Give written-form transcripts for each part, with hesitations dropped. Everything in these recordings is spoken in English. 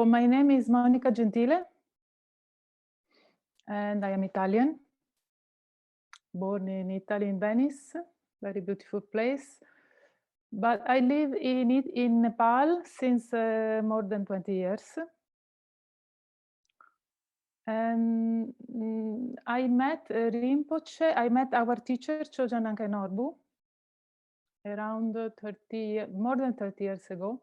my name is Monica Gentile, and I am Italian, born in Italy, in Venice, very beautiful place. But I live in Nepal since more than 20 years. And I met Rinpoche, I met our teacher, Choja Nankai Norbu, around more than 30 years ago.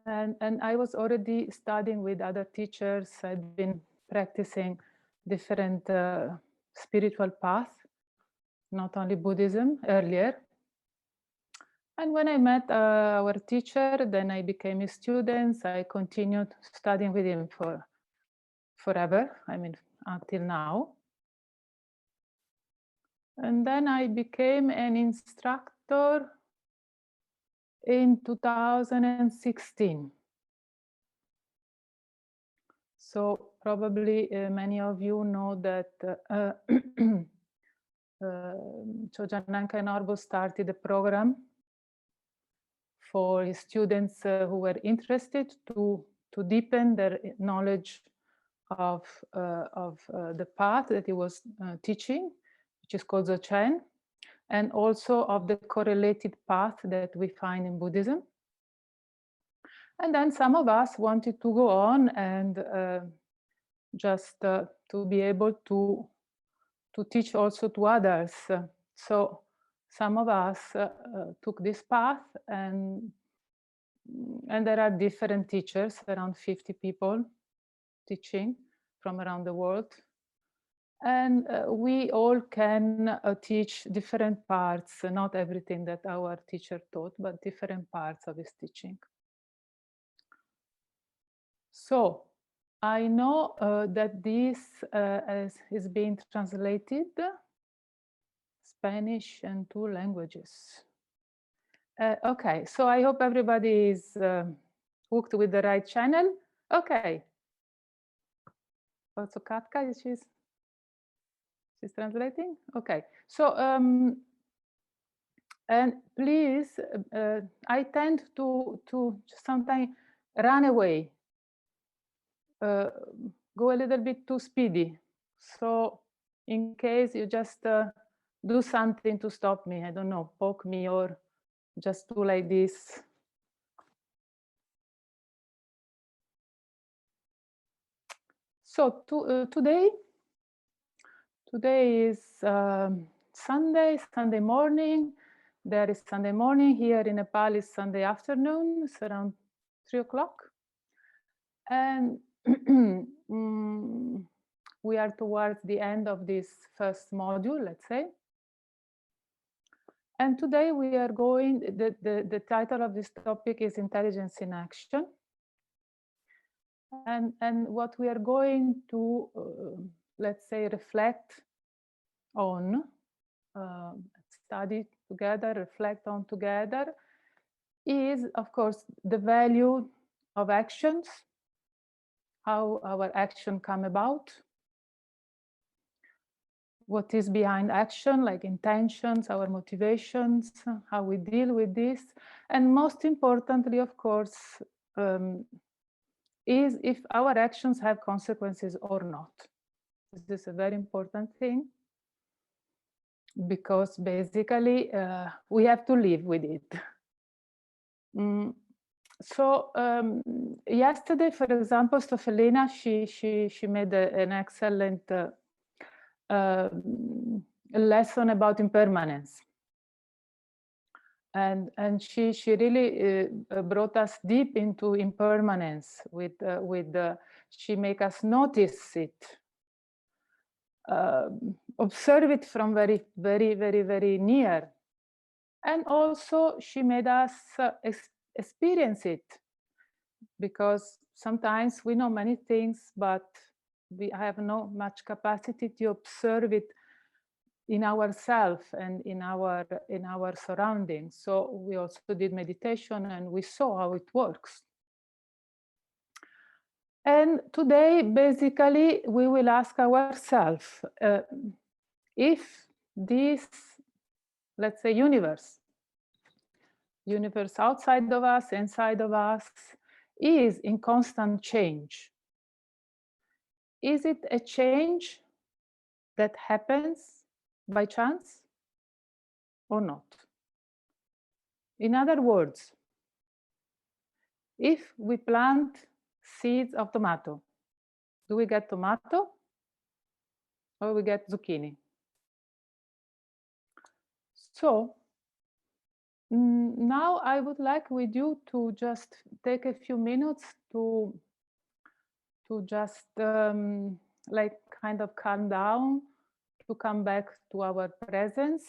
And I was already studying with other teachers. I'd been practicing different spiritual paths, not only Buddhism earlier. And when I met our teacher, then I became a student. I continued studying with him forever, I mean, until now. And then I became an instructor in 2016. So probably many of you know that Choja Nankai Norbu started a program for his students who were interested to deepen their knowledge of the path that he was teaching, which is called Dzogchen, and also of the correlated path that we find in Buddhism. And then some of us wanted to go on and just to be able to teach also to others. So some of us took this path, and there are different teachers, around 50 people teaching from around the world. And we all can teach different parts, not everything that our teacher taught, but different parts of his teaching. So I know that this is being translated Spanish and 2 languages. Okay, so I hope everybody is hooked with the right channel. Okay. Also Katka, she's translating? Okay, so and please, I tend to sometimes run away, go a little bit too speedy. So in case you just do something to stop me, I don't know, poke me or just do like this. So today is Sunday morning. There is Sunday morning. Here in Nepal is Sunday afternoon. It's around 3 o'clock. And we are towards the end of this first module, let's say. And today we are going, the title of this topic is Intelligence in Action. And what we are going to, let's say, reflect on, study together, reflect on together, is, of course, the value of actions, how our action come about, what is behind action, like intentions, our motivations, how we deal with this, and most importantly, of course, is if our actions have consequences or not. This is a very important thing, because basically we have to live with it. So yesterday, for example, Stofelina, she made an excellent lesson about impermanence, and she really brought us deep into impermanence with she make us notice it, observe it from very, very, very, very near, and also she made us experience it, because sometimes we know many things, but we have no much capacity to observe it in ourselves and in our surroundings. So we also did meditation and we saw how it works. And today, basically, we will ask ourselves if this, let's say, universe universe outside of us, inside of us, is in constant change. Is it a change that happens by chance or not? In other words, if we plant seeds of tomato, do we get tomato or we get zucchini? So now I would like with you to just take a few minutes to just like kind of calm down, to come back to our presence.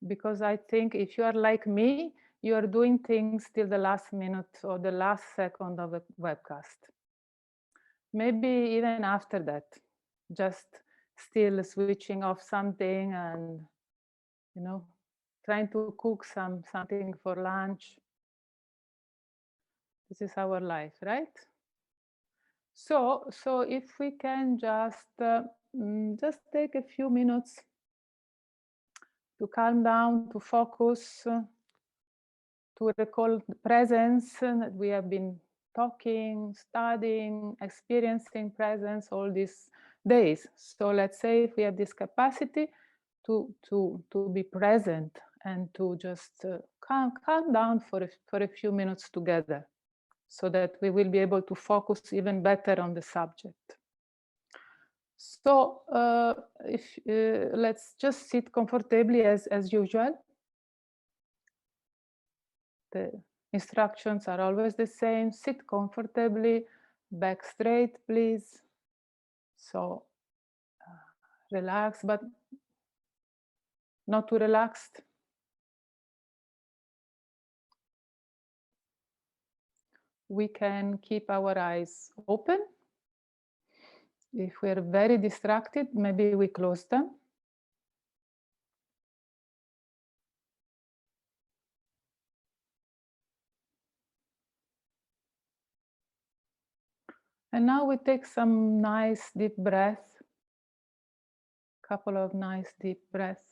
Because I think if you are like me, you are doing things till the last minute or the last second of a webcast. Maybe even after that, just still switching off something and, you know, trying to cook something for lunch. This is our life, right? So if we can just take a few minutes to calm down, to focus, to recall the presence that we have been talking, studying, experiencing presence all these days. So let's say if we have this capacity to be present and to just calm down for a few minutes together, so that we will be able to focus even better on the subject. So let's just sit comfortably as usual. The instructions are always the same. Sit comfortably, back straight, please. So relax, but not too relaxed. We can keep our eyes open. If we're very distracted, maybe we close them. And now we take some nice deep breath. Couple of nice deep breaths.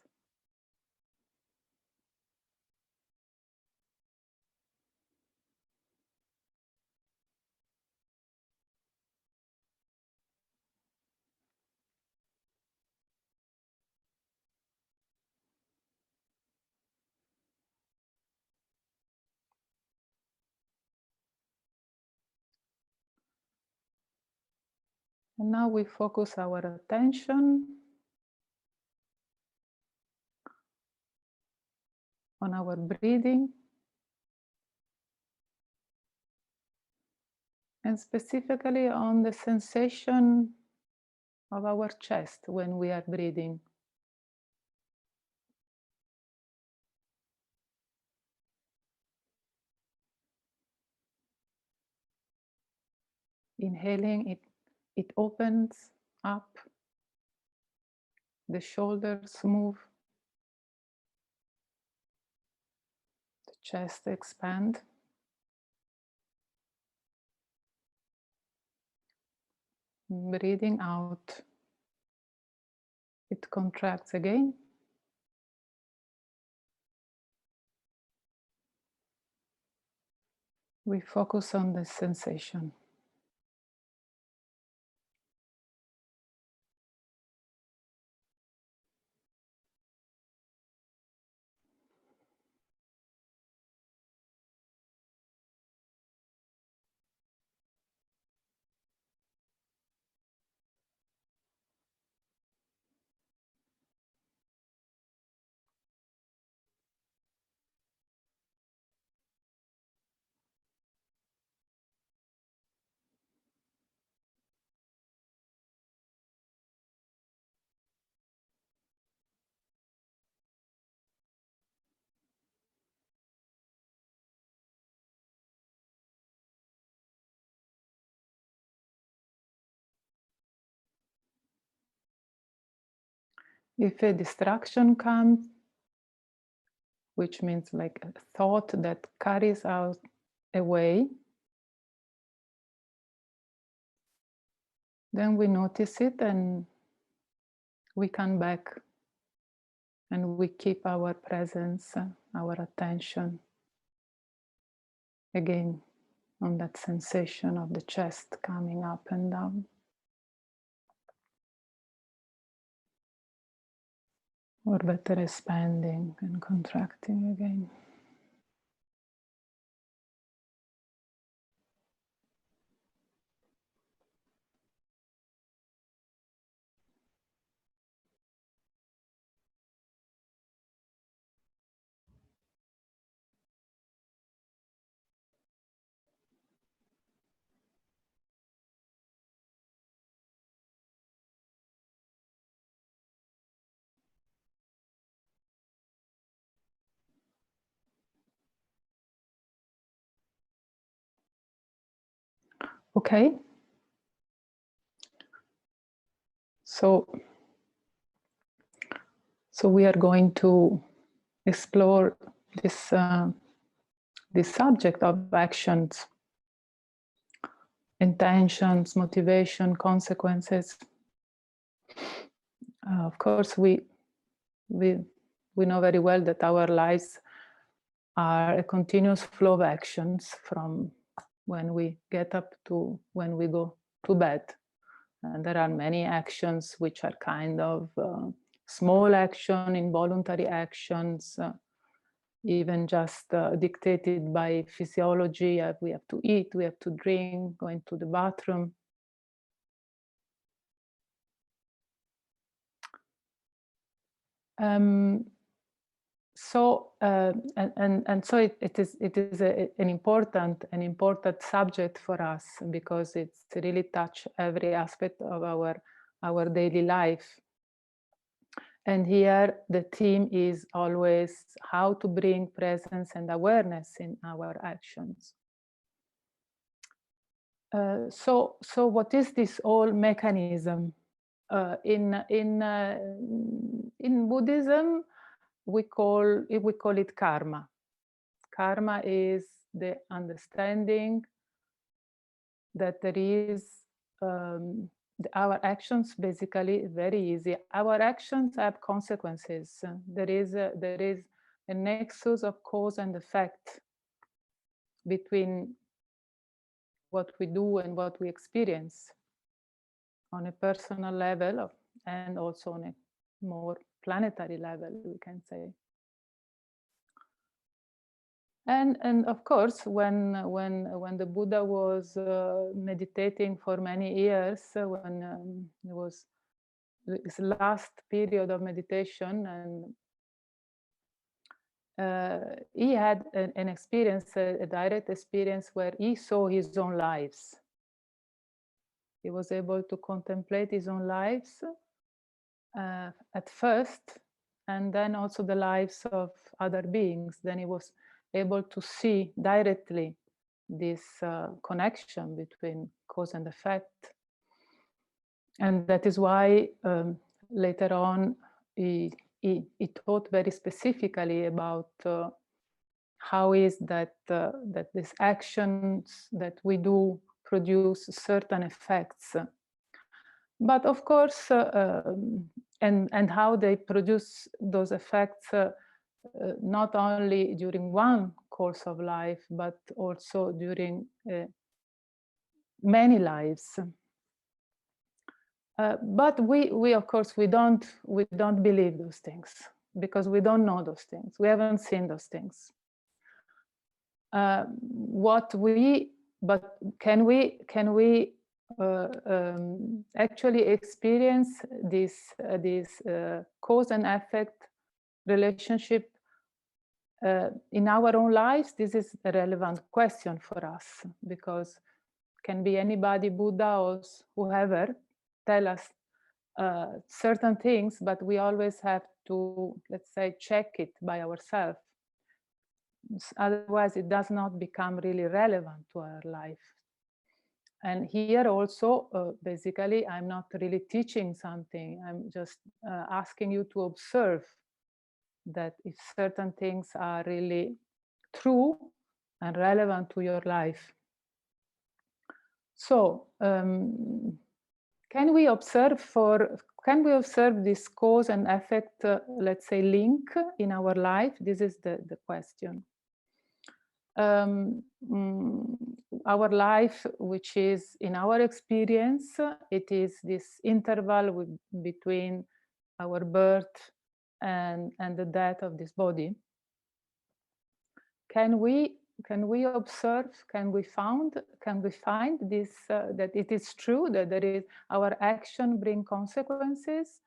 And now we focus our attention on our breathing, and specifically on the sensation of our chest when we are breathing. Inhaling, it opens up, the shoulders move, the chest expands. Breathing out, it contracts again. We focus on the sensation. If a distraction comes, which means like a thought that carries us away, then we notice it and we come back and we keep our presence our attention again on that sensation of the chest coming up and down. Or better, expanding and contracting again. Okay. So we are going to explore this this subject of actions, intentions, motivation, consequences. Of course, we know very well that our lives are a continuous flow of actions from when we get up to when we go to bed. And there are many actions which are kind of small action, involuntary actions, even just dictated by physiology. We have to eat, we have to drink, going to the bathroom. So it is an important subject for us, because it's really touch every aspect of our daily life. And here the theme is always how to bring presence and awareness in our actions. So what is this whole mechanism? In Buddhism, we call it karma. Karma is the understanding that there is our actions, basically very easy. Our actions have consequences. There is a nexus of cause and effect between what we do and what we experience on a personal level, and also on a more planetary level, we can say. And of course, when the Buddha was meditating for many years, when it was his last period of meditation, and he had an experience, a direct experience, where he saw his own lives. He was able to contemplate his own lives at first, and then also the lives of other beings. Then he was able to see directly this connection between cause and effect. And that is why later on he taught very specifically about how is that that these actions that we do produce certain effects. But of course, and how they produce those effects not only during one course of life, but also during many lives. But we of course we don't believe those things, because we don't know those things. We haven't seen those things. But can we actually experience this cause and effect relationship in our own lives? This is a relevant question for us, because can be anybody, Buddha or whoever, tell us certain things, but we always have to, let's say, check it by ourselves. Otherwise, it does not become really relevant to our life. And here also, basically, I'm not really teaching something. I'm just asking you to observe that if certain things are really true and relevant to your life. So, can we observe this cause and effect, let's say, link in our life? This is the question. Our life, which is in our experience, it is this interval between our birth and the death of this body. Can we observe? Can we find this that it is true that there is our action bring consequences?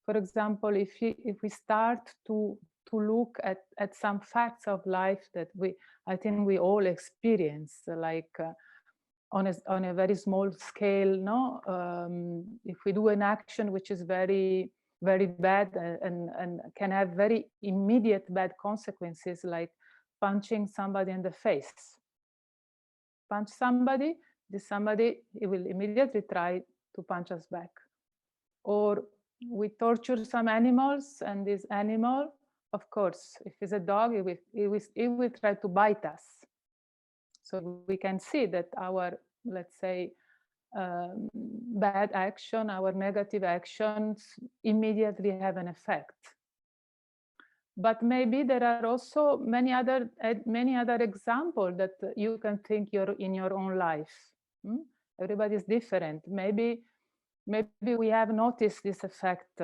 For example, if we start to look at some facts of life that I think we all experience, like on a very small scale, no? If we do an action which is very bad and can have very immediate bad consequences, like punching somebody in the face. Punch somebody, he will immediately try to punch us back. Or we torture some animals, and this animal, of course, if it's a dog, it will try to bite us. So we can see that our, let's say, bad action, our negative actions immediately have an effect. But maybe there are also many other examples that you can think in your own life. Everybody is different. Maybe we have noticed this effect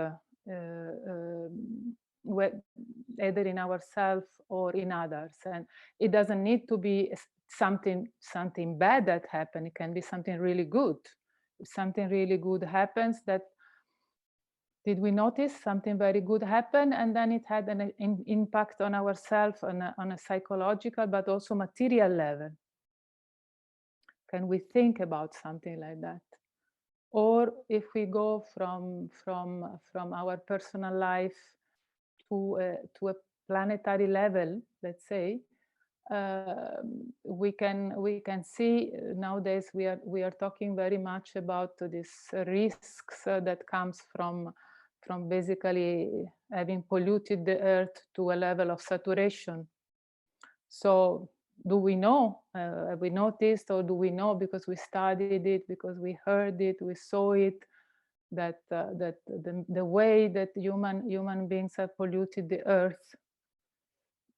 either in ourselves or in others, and it doesn't need to be something bad that happened. It can be something really good. If something really good happens, that did we notice something very good happen, and then it had an impact on ourselves on a psychological but also material level? Can we think about something like that? Or if we go from our personal life to a planetary level, let's say, we can see nowadays we are talking very much about these risks that comes from basically having polluted the earth to a level of saturation. So do we know, have we noticed, or do we know because we studied it, because we heard it, we saw it, that the way that human beings have polluted the earth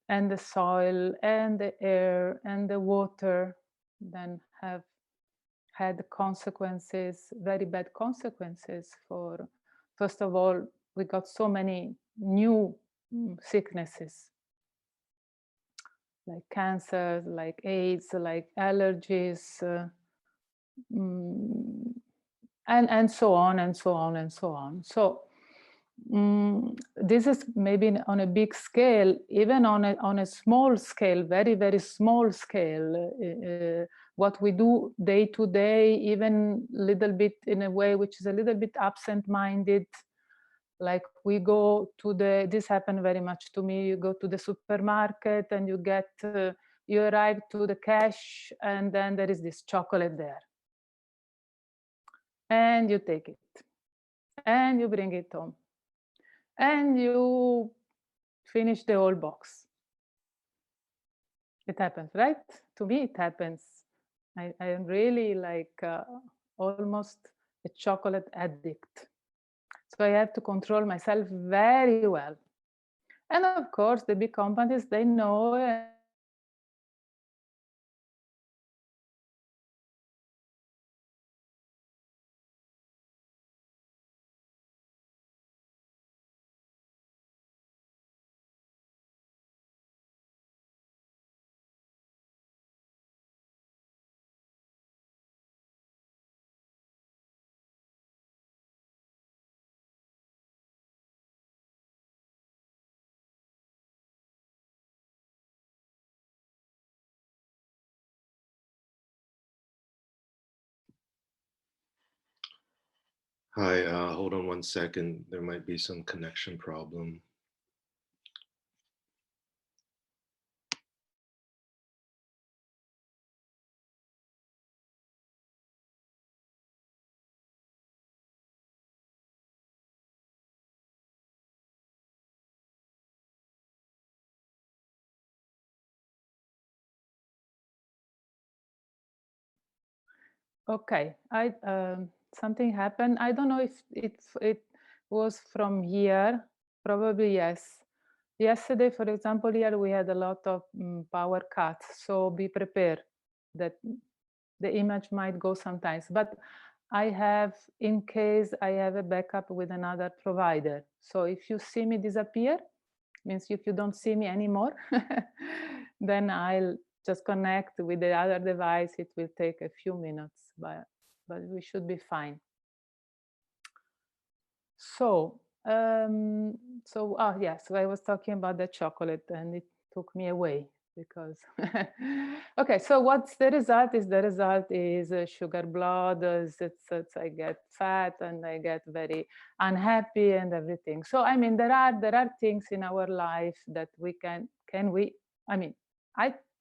and the soil and the air and the water, then have had consequences, very bad consequences for, first of all, we got so many new sicknesses, like cancer, like AIDS, like allergies, and so on and so on and so on. So this is maybe on a big scale, even on a small scale, very, very small scale, what we do day to day, even a little bit in a way which is a little bit absent-minded. Like we go to this happened very much to me, you go to the supermarket and you arrive to the cash, and then there is this chocolate there. And you take it, and you bring it home, and you finish the whole box. It happens, right? To me, it happens. I am really like almost a chocolate addict. So I have to control myself very well. And of course, the big companies, they know. Hi, hold on 1 second. There might be some connection problem. Okay, something happened. I don't know if it was from here, probably yes. Yesterday, for example, here we had a lot of power cuts, so be prepared that the image might go sometimes. But I have, in case I have a backup with another provider. So if you see me disappear, means if you don't see me anymore, then I'll just connect with the other device. It will take a few minutes, but we should be fine. So, yes, I was talking about the chocolate and it took me away because, okay, so what's the result is, sugar blood, I get fat and I get very unhappy and everything. So, I mean, there are things in our life that we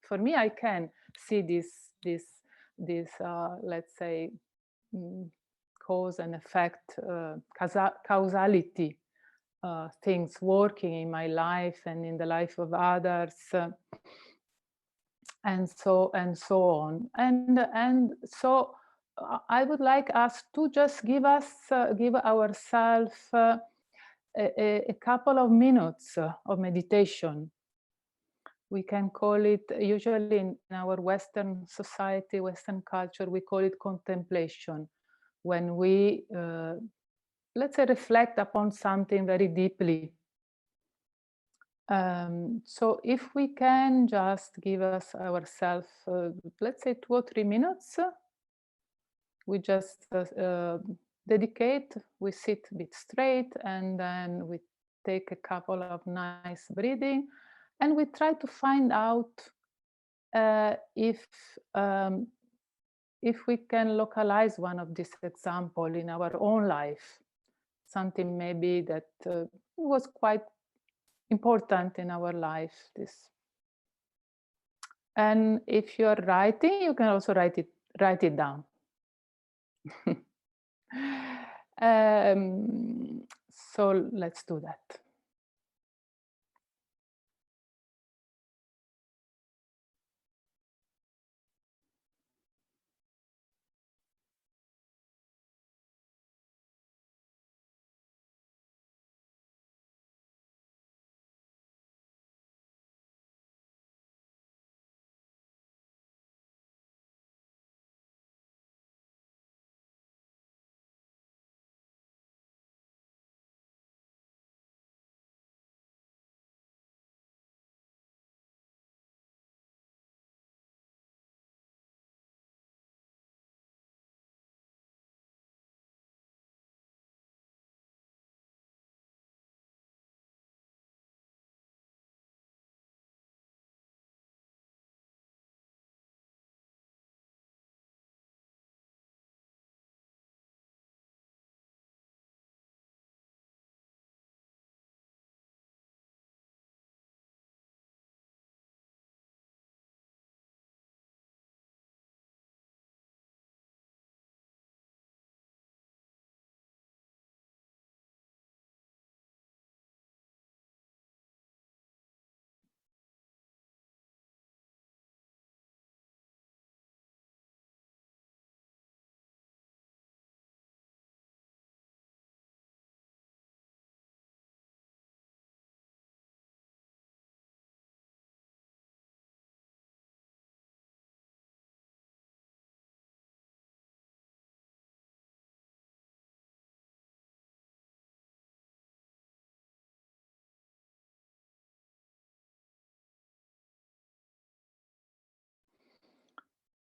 for me, I can see this let's say, cause and effect, causality, things working in my life and in the life of others, and so on. And so I would like us to just give ourselves a couple of minutes of meditation. We can call it, usually in our Western society, Western culture, we call it contemplation. When we, let's say, reflect upon something very deeply. So if we can just give ourselves, let's say 2 or 3 minutes, we just dedicate, we sit a bit straight, and then we take a couple of nice breathing, and we try to find out if we can localize one of these examples in our own life, something maybe that was quite important in our life. And if you're writing, you can also write it down. So let's do that.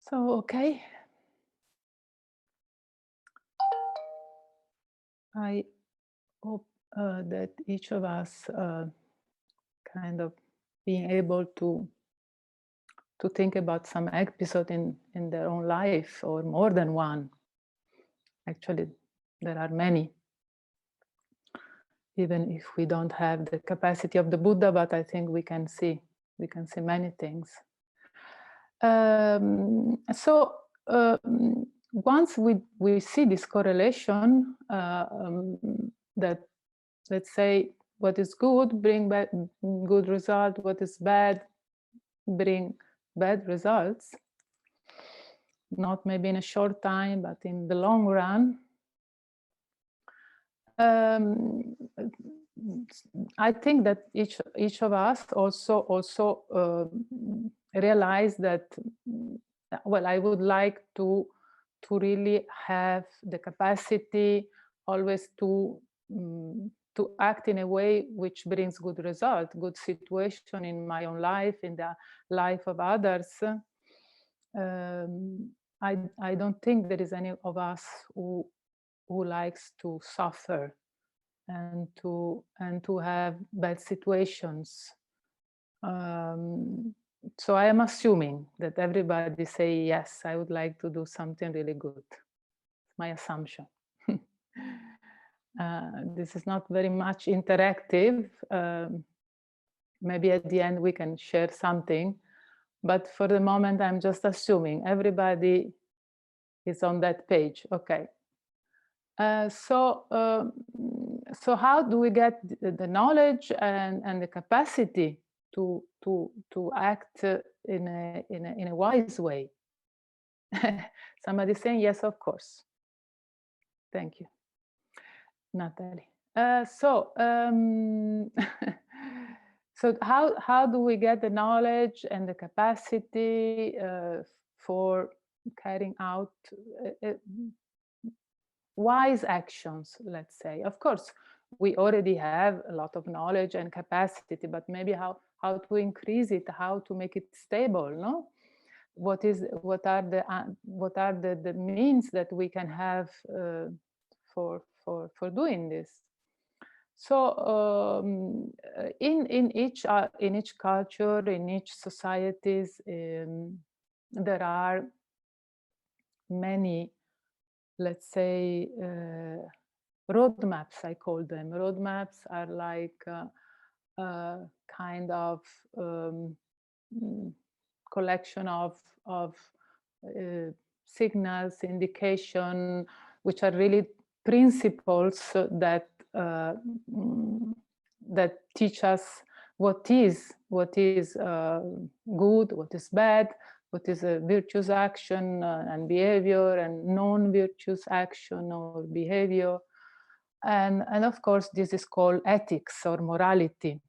So, okay. I hope that each of us kind of being able to think about some episode in their own life, or more than one. Actually, there are many, even if we don't have the capacity of the Buddha, but I think we can see many things. So once we see this correlation, that, let's say, what is good bring back good result, what is bad bring bad results, not maybe in a short time, but in the long run, I think that each of us also realize that, well, I would like to really have the capacity always to act in a way which brings good result, good situation in my own life, in the life of others. I don't think there is any of us who likes to suffer and to have bad situations. So I am assuming that everybody say, yes, I would like to do something really good. My assumption. This is not very much interactive. Maybe at the end we can share something, but for the moment I'm just assuming everybody is on that page. Okay. So how do we get the knowledge and the capacity to act in a wise way? Somebody saying yes, of course. Thank you, Natalie. So how do we get the knowledge and the capacity for carrying out wise actions, let's say? Of course, we already have a lot of knowledge and capacity, but maybe how to increase it, how to make it stable, no? What are the means that we can have for doing this? So in each culture, in each societies, there are many, let's say, roadmaps, I call them. Roadmaps are like kind of collection of signals, indication, which are really principles that that teach us what is good, what is bad, what is a virtuous action and behavior, and non-virtuous action or behavior. And of course, this is called ethics or morality.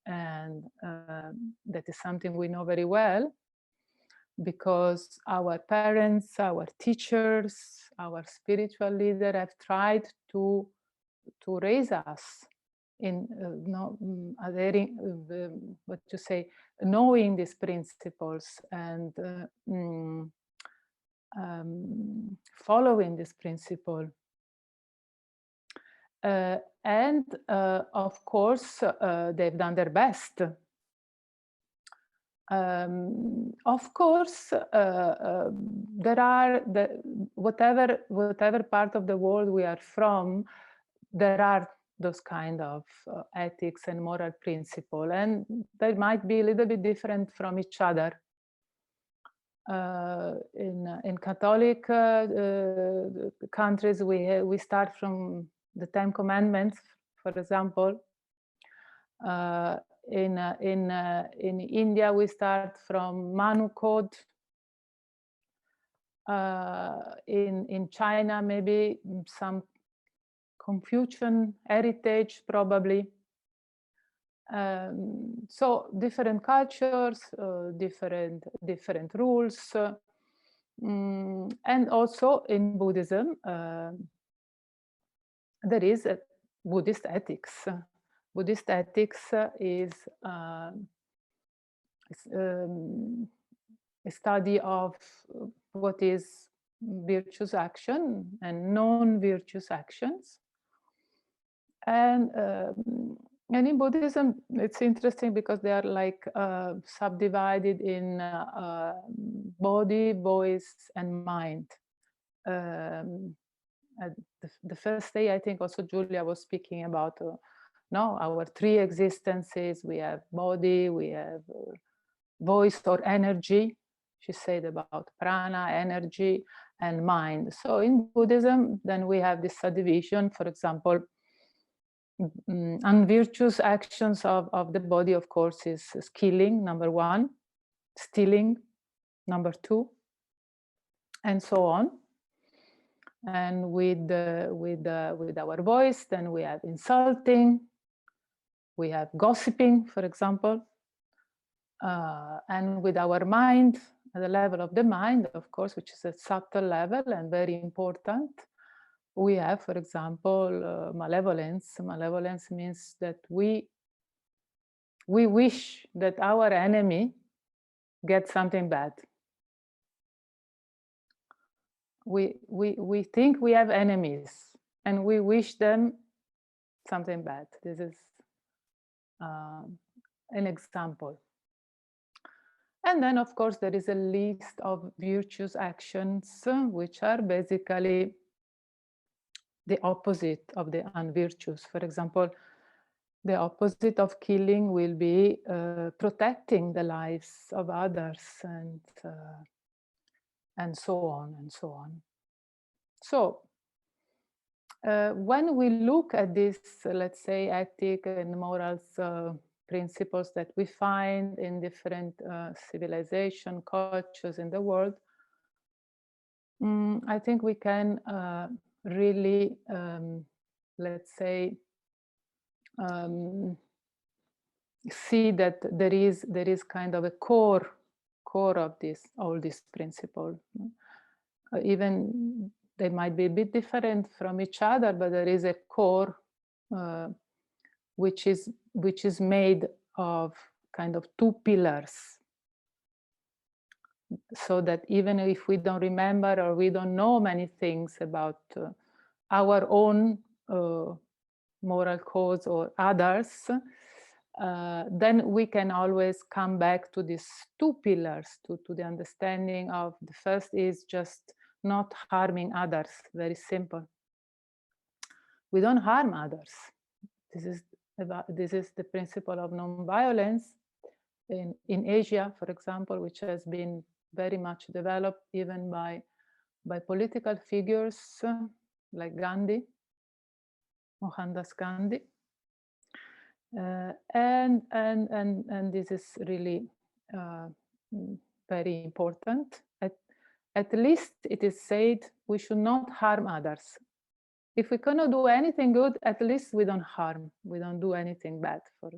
And that is something we know very well, because our parents, our teachers, our spiritual leader have tried to raise us in adhering, what you say, knowing these principles and following this principle. And of course, they've done their best. Of course, there are whatever part of the world we are from, there are those kind of ethics and moral principle, and they might be a little bit different from each other. In Catholic countries, we start from the Ten Commandments, for example. In India, we start from Manu Code. In China, maybe some Confucian heritage, probably. So different cultures, different rules, and also in Buddhism, there is a Buddhist ethics. Buddhist ethics is a study of what is virtuous action and non-virtuous actions. And in Buddhism, it's interesting because they are like subdivided in body, voice, and mind. The first day, I think also Julia was speaking about our three existences. We have body, we have voice or energy. She said about prana, energy, and mind. So in Buddhism, then we have this subdivision. For example, unvirtuous actions of the body, of course, is killing, number one, stealing, number two, and so on. And with our voice, then we have insulting, we have gossiping, for example. And with our mind, at the level of the mind, of course, which is a subtle level and very important, we have, for example, malevolence. Malevolence means that we wish that our enemy gets something bad. We think we have enemies and we wish them something bad. This is an example. And then, of course, there is a list of virtuous actions, which are basically the opposite of the unvirtuous. For example, the opposite of killing will be protecting the lives of others, and so on and so on. So when we look at this, let's say, ethic and morals principles that we find in different civilization, cultures in the world, I think we can really, let's say, see that there is kind of a core of all these principles. Even they might be a bit different from each other, but there is a core which is made of kind of two pillars, so that even if we don't remember or we don't know many things about our own moral codes or others, then we can always come back to these two pillars, to the understanding of the first is just not harming others. Very simple. We don't harm others. This is the principle of non-violence in Asia, for example, which has been very much developed even by political figures like Gandhi, Mohandas Gandhi. And this is really very important. At least it is said we should not harm others. If we cannot do anything good, at least we don't harm. We don't do anything bad for.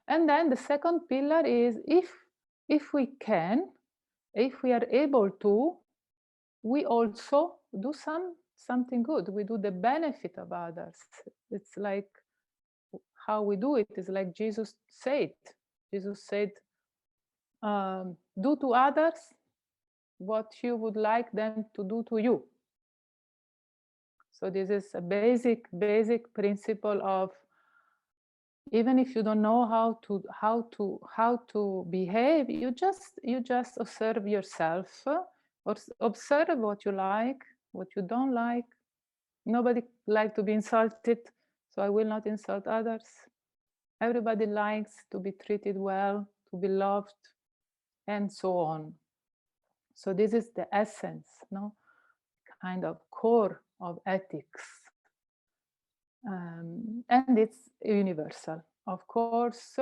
And then the second pillar is if we can, if we are able to, we also do something good. We do the benefit of others. It's like how we do it is like Jesus said. Jesus said, do to others what you would like them to do to you. So this is a basic principle of, even if you don't know how to behave, you just observe yourself, or observe what you like, what you don't like. Nobody likes to be insulted, so I will not insult others. Everybody likes to be treated well, to be loved, and so on. So this is the essence, no, kind of core of ethics. And it's universal. Of course,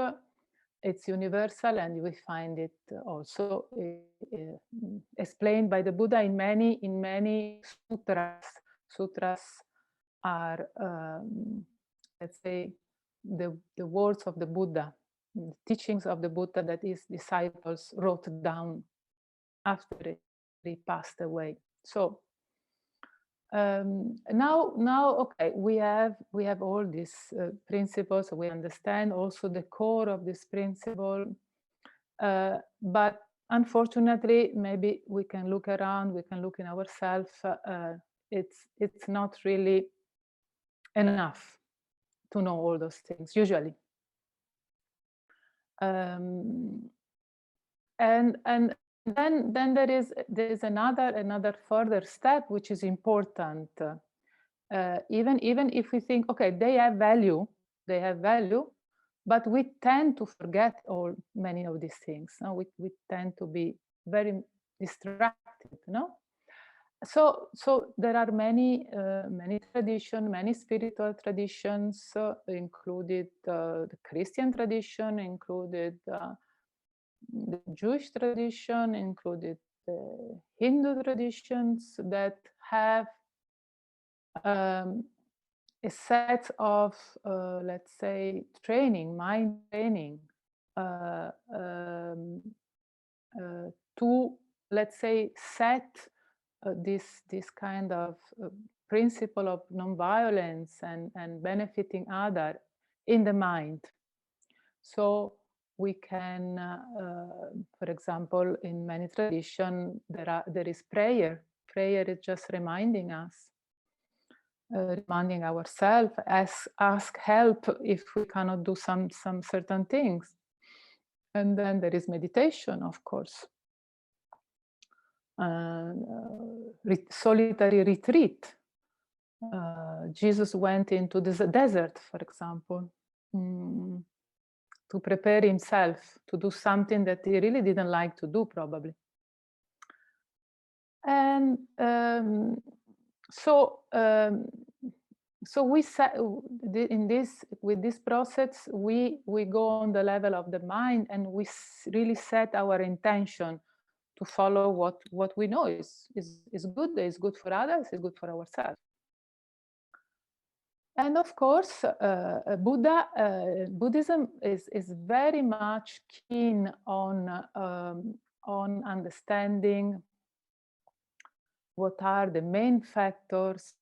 it's universal, and we find it also explained by the Buddha in many sutras. Sutras are, let's say, the words of the Buddha, the teachings of the Buddha that his disciples wrote down after he passed away. So now, okay, we have all these principles. We understand also the core of this principle, but unfortunately, maybe we can look around, we can look in ourselves. It's not really enough to know all those things usually. And then there is another further step which is important. Even if we think, okay, they have value, but we tend to forget many of these things. No? We tend to be very distracted, no? So there are many traditions, many spiritual traditions, included the Christian tradition, included the Jewish tradition, included the Hindu traditions that have a set of, let's say, mind training, uh, um, to, let's say, set this kind of principle of nonviolence and benefiting other in the mind. So we can, for example, in many traditions, there is prayer. Prayer is just reminding us, reminding ourselves, ask help if we cannot do some certain things. And then there is meditation, of course. Solitary retreat. Jesus went into the desert, for example, to prepare himself to do something that he really didn't like to do, probably. And so we set with this process, we go on the level of the mind, and we really set our intention to follow what we know is good for others, is good for ourselves. And of course, Buddhism is very much keen on understanding what are the main factors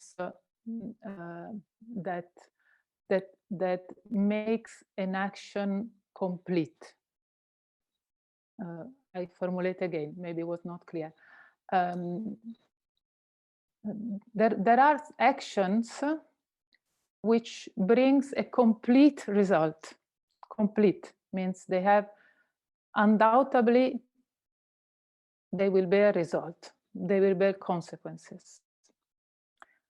that makes an action complete. I formulate again, maybe it was not clear. There are actions which brings a complete result. Complete means they have, undoubtedly, they will bear result. They will bear consequences.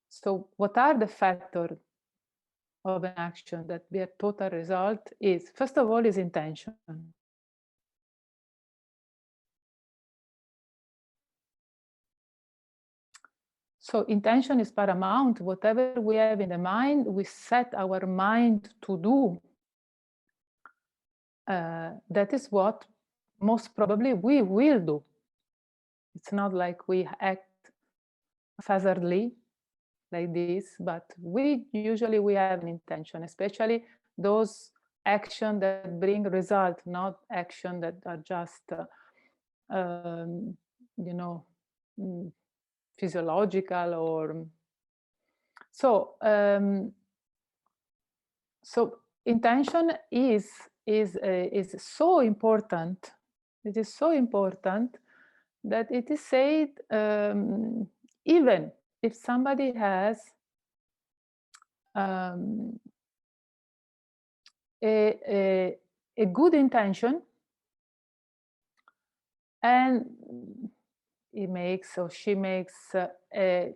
So what are the factors of an action that bear total result is, first of all, is intention. So intention is paramount. Whatever we have in the mind, we set our mind to do. That is what most probably we will do. It's not like we act haphazardly like this, but we have an intention, especially those actions that bring result, not actions that are just, physiological or so. So intention is so important. It is so important that it is said, even if somebody has a good intention and he makes or she makes a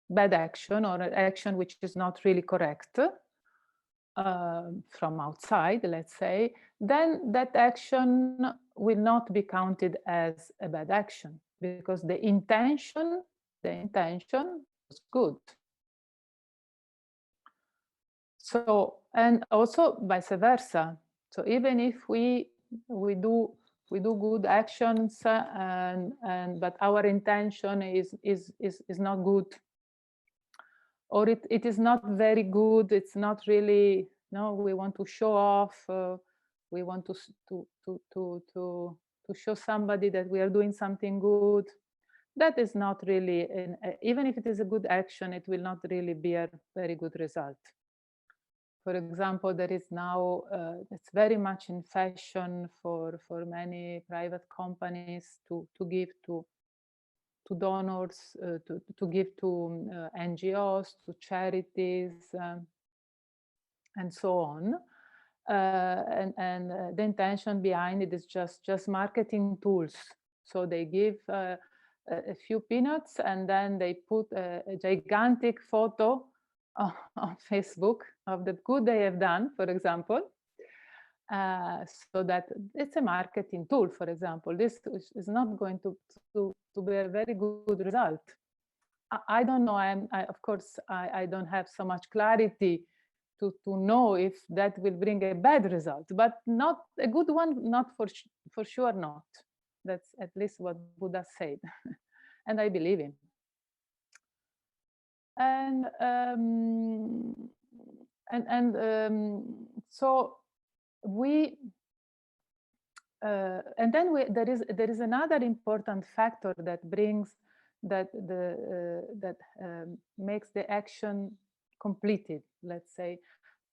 bad action or an action which is not really correct from outside, let's say, then that action will not be counted as a bad action because the intention was good. So, and also vice versa. So even if we do good actions but our intention is not good, or it is not very good, it's not really, no, we want to show off, we want to show somebody that we are doing something good, that is not really, even if it is a good action, it will not really be a very good result. For example, there is now, it's very much in fashion for many private companies to give to donors, to give to NGOs, to charities, and so on. And the intention behind it is just marketing tools. So they give a few peanuts and then they put a gigantic photo on Facebook of the good they have done, for example. So that it's a marketing tool, for example. This is not going to be a very good result. I don't know. Of course, I don't have so much clarity to know if that will bring a bad result, but not a good one, not for sure not. That's at least what Buddha said, and I believe him. And so we and then there is another important factor that brings that makes the action completed, let's say.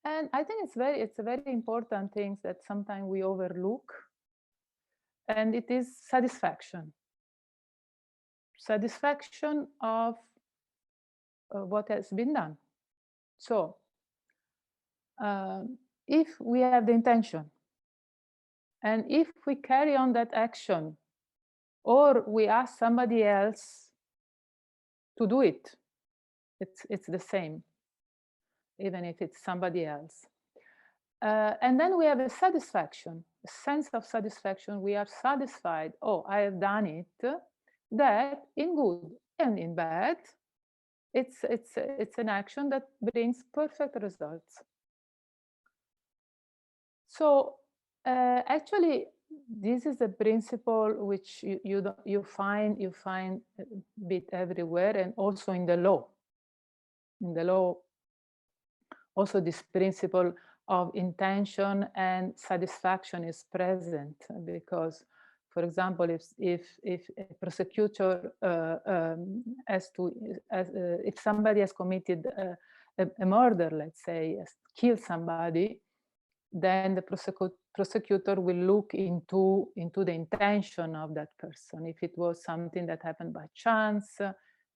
And I think it's a very important thing that sometimes we overlook, and it is satisfaction of what has been done. So if we have the intention, and if we carry on that action, or we ask somebody else to do it, it's the same, even if it's somebody else. And then we have a satisfaction, a sense of satisfaction. We are satisfied, oh, I have done it, that in good and in bad, it's an action that brings perfect results. So actually, this is a principle which you find a bit everywhere, and also in the law. In the law, also this principle of intention and satisfaction is present, because, for example, if a prosecutor if somebody has committed a murder, let's say, has killed somebody, then the prosecutor will look into the intention of that person. If it was something that happened by chance,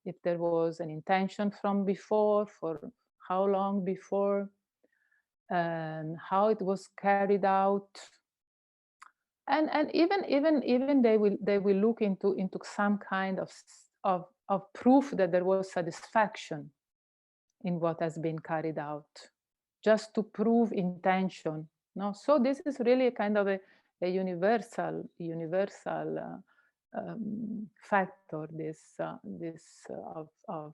if there was an intention from before, for how long before, and how it was carried out, and even they will look into some kind of proof that there was satisfaction in what has been carried out, just to prove intention. No, so this is really a kind of a universal factor. This of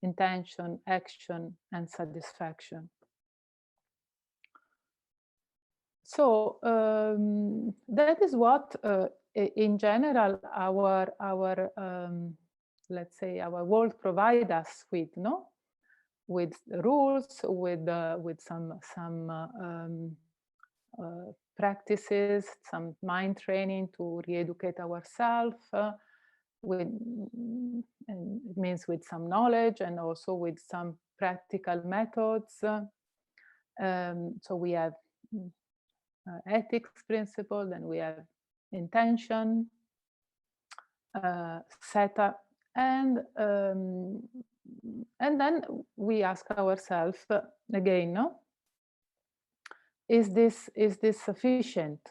intention, action, and satisfaction. So that is what, in general, our let's say our world provides us with, no, with rules, with some practices, some mind training to re-educate ourselves. And it means with some knowledge and also with some practical methods. So we have ethics principle, then we have intention, setup, and then we ask ourselves again, no, is this sufficient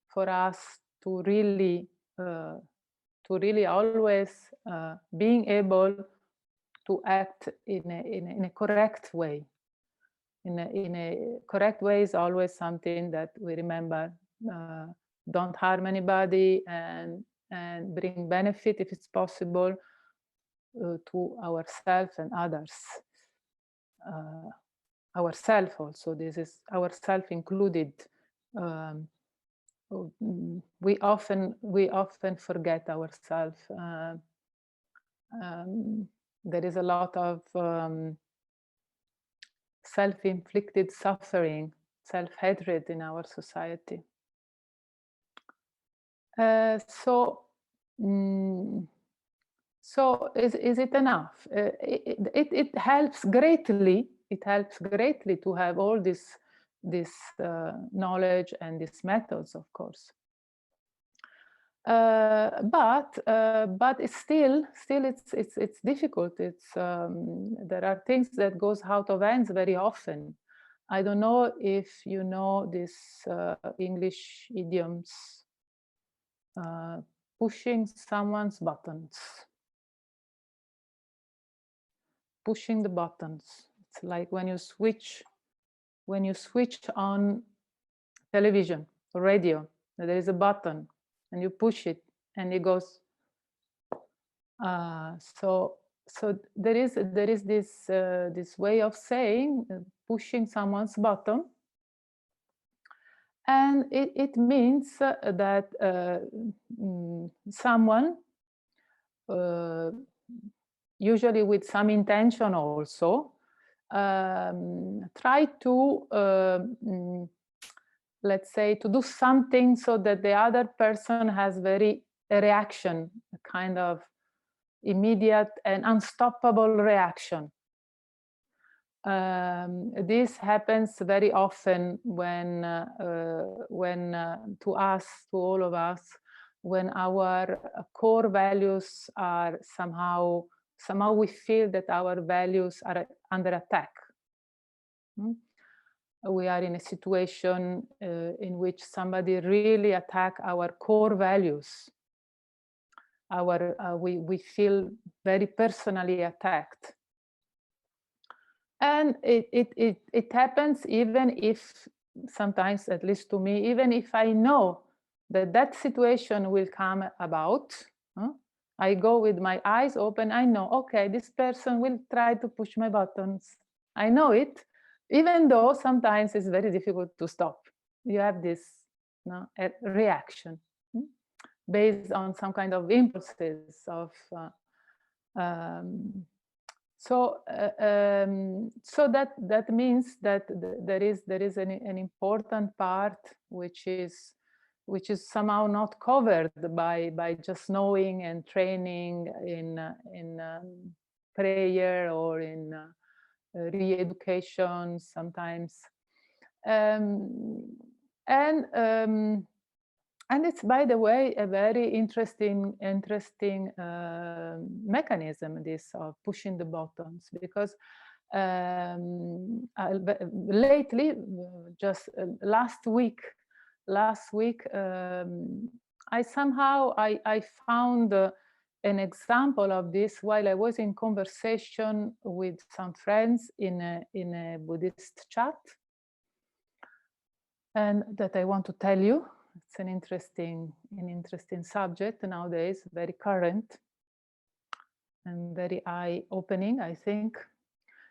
for us to really always being able to act in a correct way. In a correct way is always something that we remember. Don't harm anybody, and bring benefit if it's possible to ourselves and others. Ourselves also, this is ourself included. We often forget ourselves. There is a lot of self-inflicted suffering, self-hatred in our society. So is it enough? It helps greatly. It helps greatly to have all this knowledge and these methods, of course. But it's still it's difficult. It's there are things that goes out of hands very often. I don't know if you know this English idioms. Pushing someone's buttons. Pushing the buttons. It's like when you switch on television or radio. There is a button, and you push it, and it goes. So there is this way of saying pushing someone's button, And it means that someone, usually with some intention also, try to, let's say, to do something so that the other person has a reaction, a kind of immediate and unstoppable reaction. This happens very often when to us, to all of us, when our core values are somehow we feel that our values are under attack. We are in a situation in which somebody really attack our core values. We feel very personally attacked. And it happens even if sometimes, at least to me, even if I know that that situation will come about, I go with my eyes open. I know, okay, this person will try to push my buttons. I know it, even though sometimes it's very difficult to stop. You have this a reaction based on some kind of impulses of so that means that there is an important part which is somehow not covered by just knowing and training in prayer or in re-education sometimes, and it's, by the way, a very interesting mechanism, this of pushing the buttons, because lately, just last week, I somehow found an example of this while I was in conversation with some friends in a Buddhist chat, and that I want to tell you. It's an interesting subject nowadays, very current and very eye-opening, I think.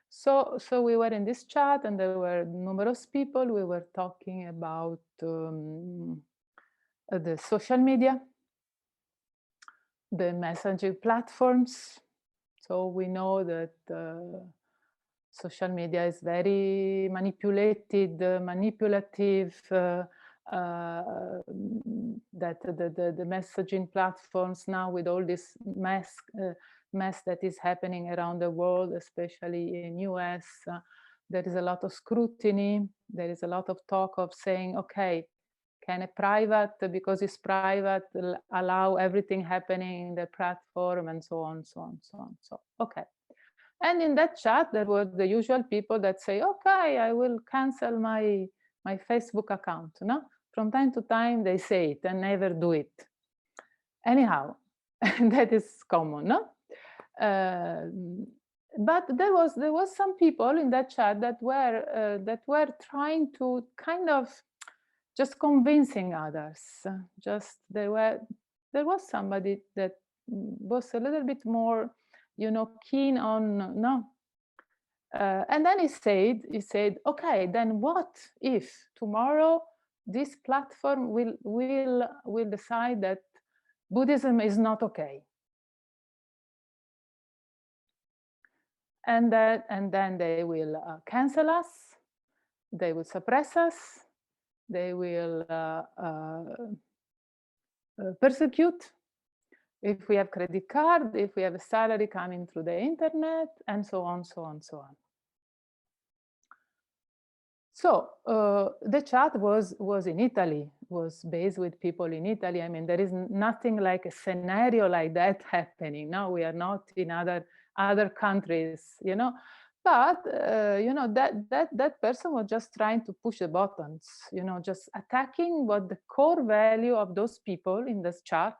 So we were in this chat, and there were numerous people. We were talking about the social media, the messaging platforms. So we know that social media is very manipulative, that the messaging platforms now, with all this mess that is happening around the world, especially in US, there is a lot of scrutiny. There is a lot of talk of saying, okay, can a private, because it's private, allow everything happening in the platform, and so on, so on, so on. So, okay. And in that chat, there were the usual people that say, okay, I will cancel my Facebook account. No? From time to time, they say it and never do it. Anyhow, that is common, no? But there was some people in that chat that were trying to kind of just convincing others. There was somebody that was a little bit more, keen on and then he said, okay, then what if tomorrow this platform will decide that Buddhism is not okay, and then they will cancel us, they will suppress us, they will persecute if we have credit card, if we have a salary coming through the internet, and so on, so on, so on. So the chat was in Italy, was based with people in Italy. I mean, there is nothing like a scenario like that happening. No, we are not in other countries, But that person was just trying to push the buttons, just attacking what the core value of those people in this chat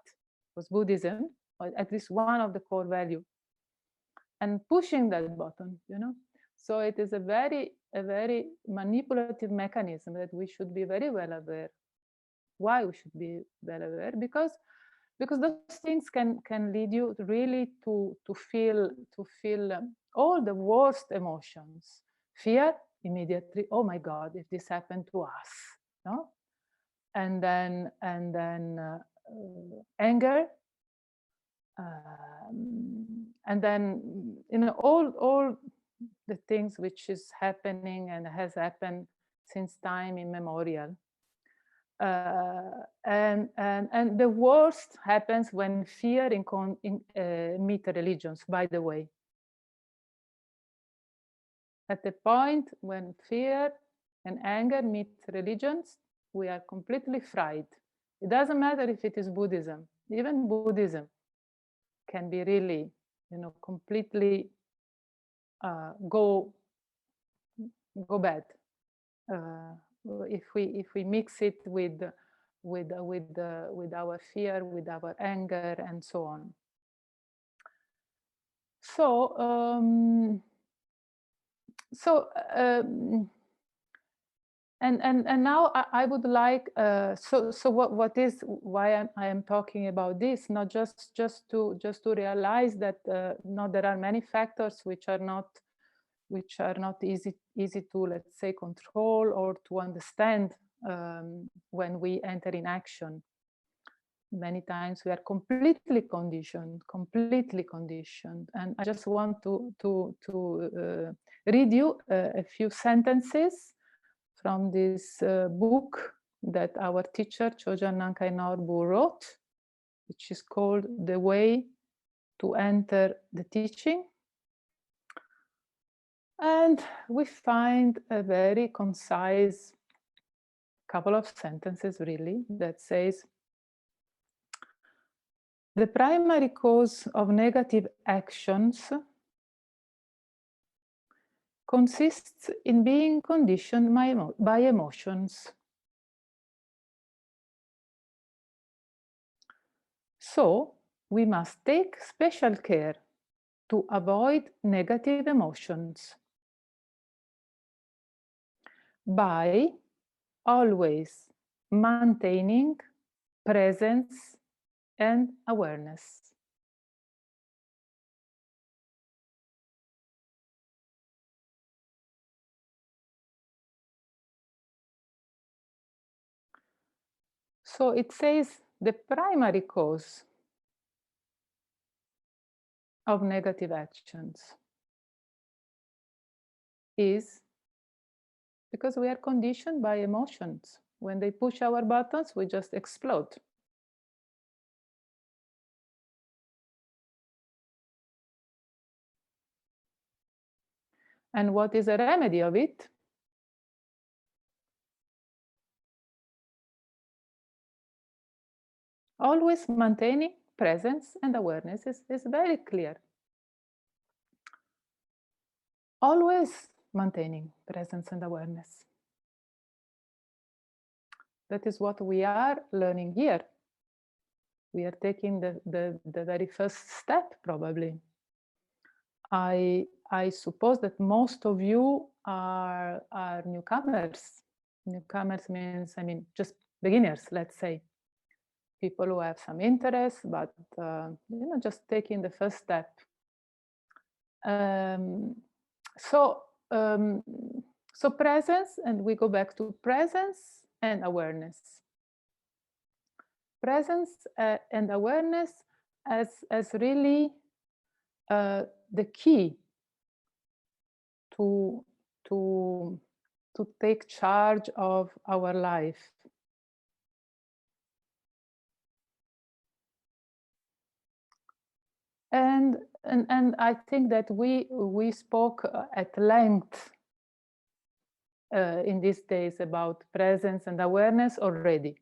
was Buddhism, or at least one of the core value, and pushing that button, So it is a very manipulative mechanism that we should be very well aware. Why we should be well aware? Because those things can lead you really to feel all the worst emotions. Fear, immediately, oh my God, if this happened to us, no? and then anger, and then all the things which is happening and has happened since time immemorial. And the worst happens when fear meet religions, by the way. At the point when fear and anger meet religions, we are completely fried. It doesn't matter if it is Buddhism. Even Buddhism can be really, completely go bad if we mix it with our fear, with our anger, and so on. And now I would like so what is why I am talking about this, not just to realize that no, there are many factors which are not easy to, let's say, control or to understand when we enter in action. Many times we are completely conditioned, and I just want to read you a few sentences from this book that our teacher Chojan Nankai Norbu wrote, which is called The Way to Enter the Teaching. And we find a very concise couple of sentences, really, that says, the primary cause of negative actions consists in being conditioned by emotions. So we must take special care to avoid negative emotions by always maintaining presence and awareness. So it says the primary cause of negative actions is because we are conditioned by emotions. When they push our buttons, we just explode. And what is the remedy of it? Always maintaining presence and awareness is very clear. Always maintaining presence and awareness. That is what we are learning here. We are taking the very first step, probably. I suppose that most of you are newcomers. Newcomers means, just beginners, let's say. People who have some interest, but just taking the first step. So presence, and we go back to presence and awareness. Presence and awareness as really the key to take charge of our life. And I think that we spoke at length in these days about presence and awareness already.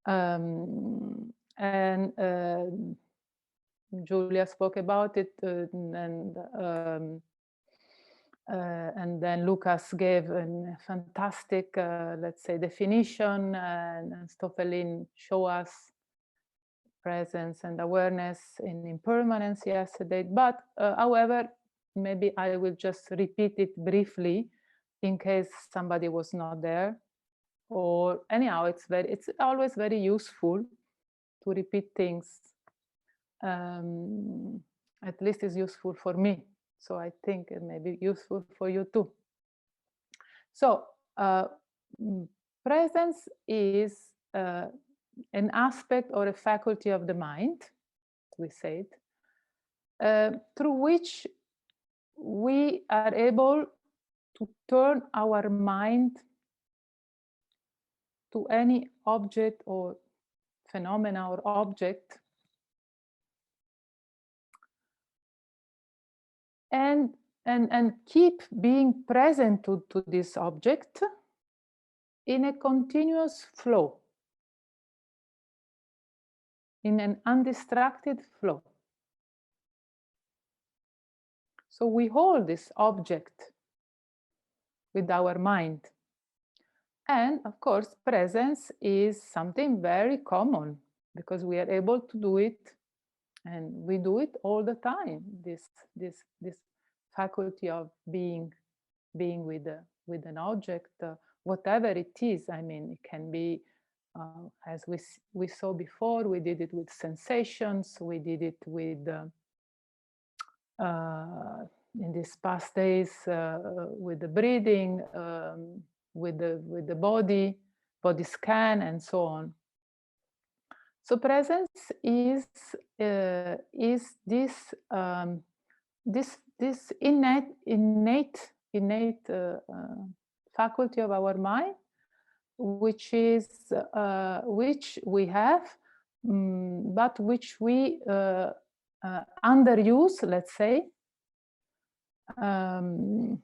And Julia spoke about it, and then Lucas gave a fantastic, let's say, definition, and Stoffelen showed us presence and awareness in impermanence yesterday. But however, maybe I will just repeat it briefly in case somebody was not there. Or anyhow, it's always very useful to repeat things. At least it's useful for me. So I think it may be useful for you too. So presence is an aspect or a faculty of the mind, we said, through which we are able to turn our mind to any object or phenomena or object and keep being present to this object in a continuous flow, in an undistracted flow. So we hold this object with our mind. And of course, presence is something very common because we are able to do it, and we do it all the time. This faculty of being with an object, whatever it is. I mean, it can be, as we saw before, we did it with sensations, we did it with in these past days with the breathing, with the body scan, and so on. So presence is this this innate faculty of our mind, which we have, but which we underuse, let's say, and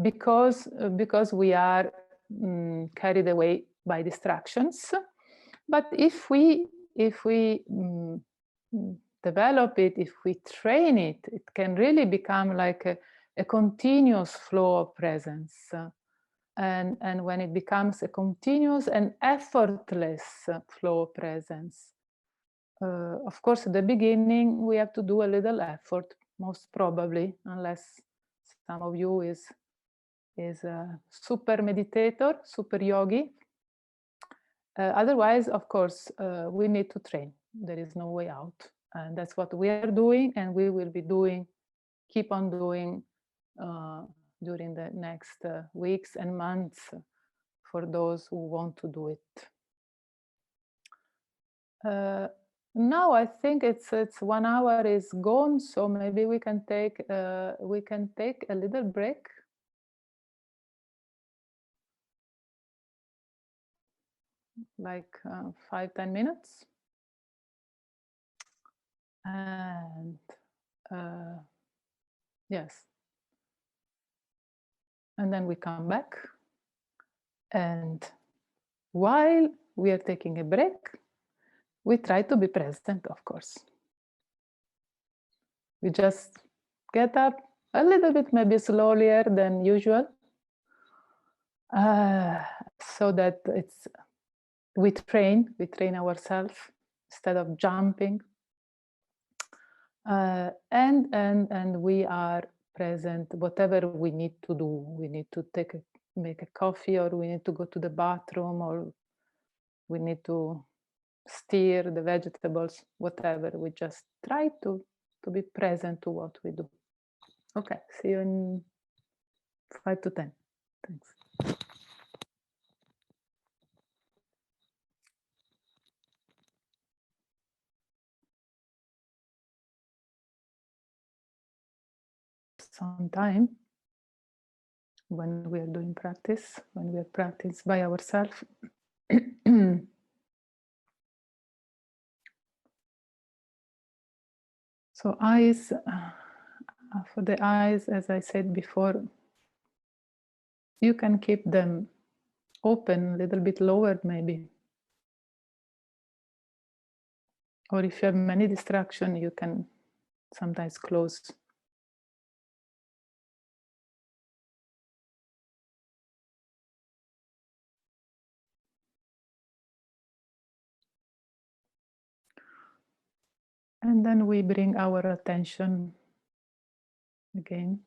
because we are carried away by distractions. But if we develop it, if we train it, it can really become like a continuous flow of presence. And when it becomes a continuous and effortless flow of presence, of course, at the beginning, we have to do a little effort, most probably, unless some of you is a super meditator, super yogi. Otherwise, of course, we need to train. There is no way out. And that's what we are doing, and we will be doing, keep on doing during the next weeks and months for those who want to do it. Now I think it's 1 hour is gone, so maybe we can take a little break. Like 5-10 minutes. And yes. And then we come back. And while we are taking a break, we try to be present, of course. We just get up a little bit, maybe slower than usual, so that we train ourselves instead of jumping, and we are present. Whatever we need to do, we need to make a coffee, or we need to go to the bathroom, or we need to stir the vegetables, whatever. We just try to be present to what we do. Okay, see you in 5 to 10. Thanks. Some time when we are doing practice, when we are practicing by ourselves. So eyes, for the eyes, as I said before, you can keep them open, a little bit lowered maybe. Or if you have many distractions, you can sometimes close. And then we bring our attention again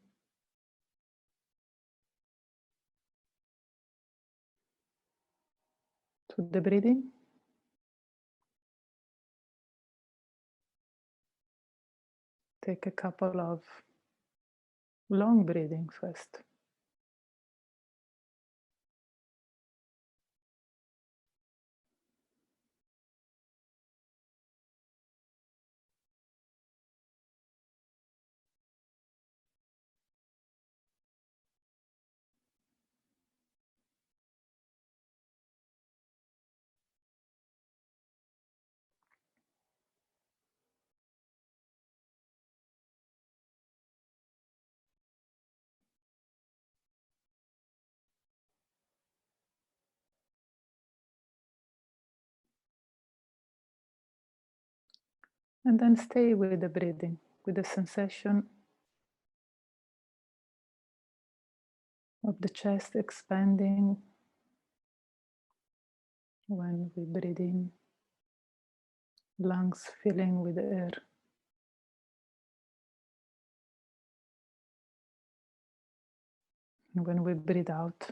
to the breathing. Take a couple of long breathing first. And then stay with the breathing, with the sensation of the chest expanding when we breathe in, lungs filling with air. And when we breathe out,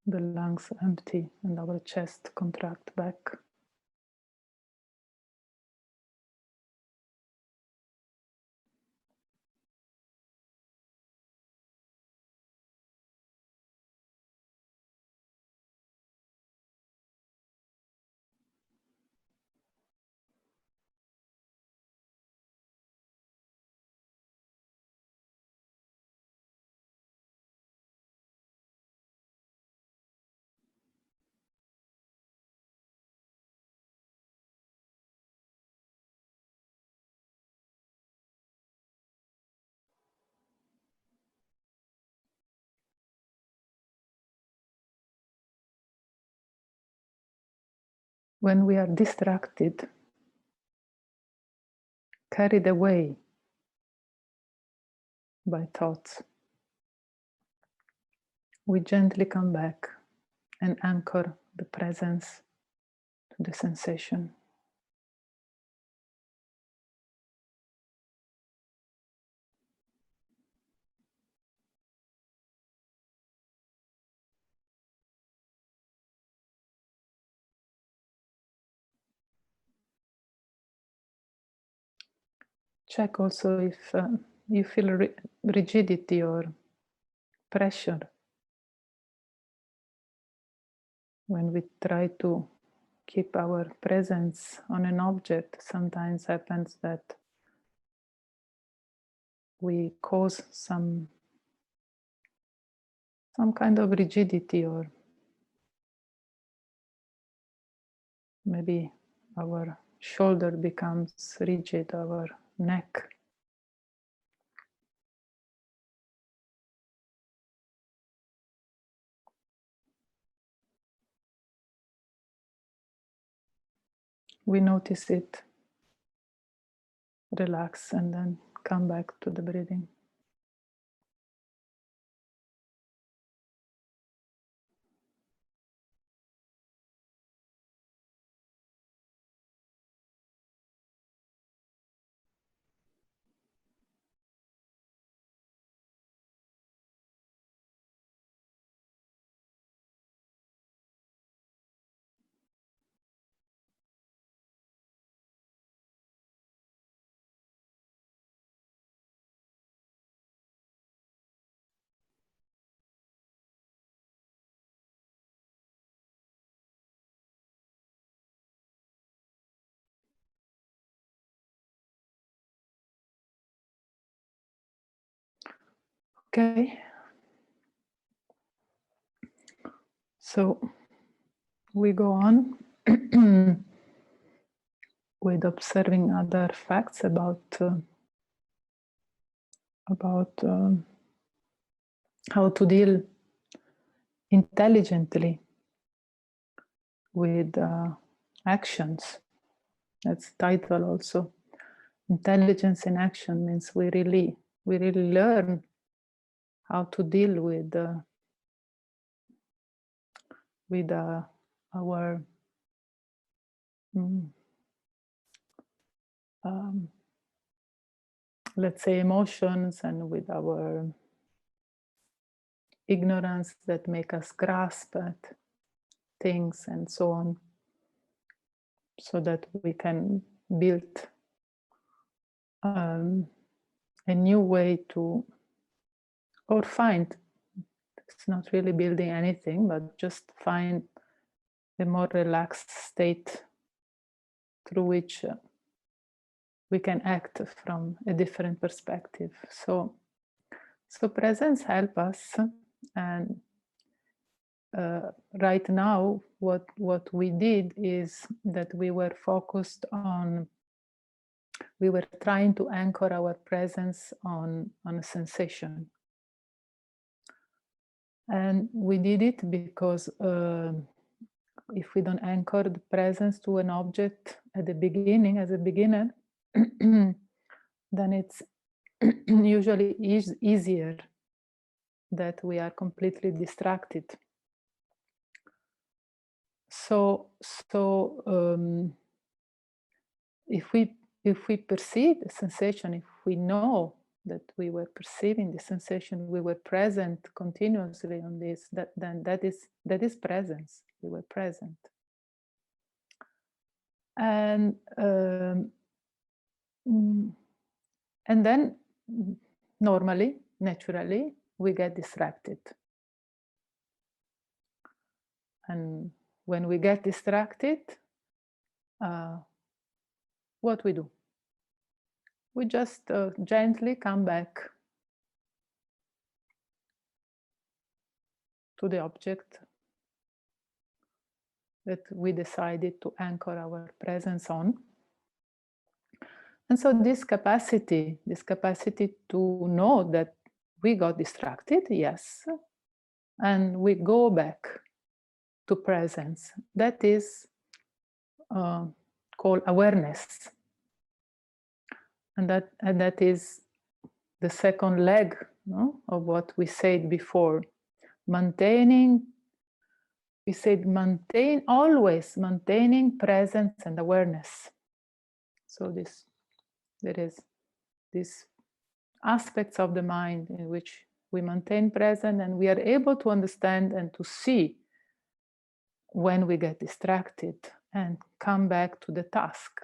the lungs empty and our chest contract back. When we are distracted, carried away by thoughts, we gently come back and anchor the presence to the sensation. Check also if you feel rigidity or pressure when we try to keep our presence on an object. Sometimes happens that we cause some kind of rigidity, or maybe our shoulder becomes rigid, our neck. We notice it, relax, and then come back to the breathing. Okay. So we go on with observing other facts about how to deal intelligently with actions. That's title also. Intelligence in action means we really learn how to deal with our let's say emotions, and with our ignorance that make us grasp at things and so on, so that we can build a new way to, or find, it's not really building anything, but just find a more relaxed state through which we can act from a different perspective. So presence helps us, and right now what we did is that we were focused on, we were trying to anchor our presence on a sensation. And we did it because if we don't anchor the presence to an object, at the beginning as a beginner, then it's usually easier that we are completely distracted. So if we perceive the sensation, if we know that we were perceiving the sensation, we were present continuously on this, then that is presence. We were present. And then normally, naturally, we get distracted. And when we get distracted, what we do? We just gently come back to the object that we decided to anchor our presence on. And so this capacity to know that we got distracted, yes, and we go back to presence, that is called awareness. And that is the second leg, no, of what we said before. We said always maintaining presence and awareness. So there is these aspects of the mind in which we maintain presence, and we are able to understand and to see when we get distracted and come back to the task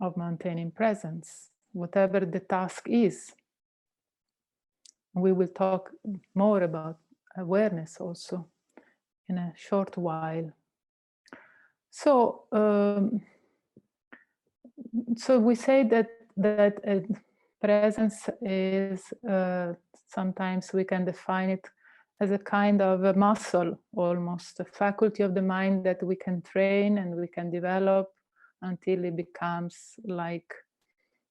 of maintaining presence, whatever the task is. We will talk more about awareness also in a short while. So we say that presence is sometimes we can define it as a kind of a muscle, almost a faculty of the mind that we can train and we can develop until it becomes like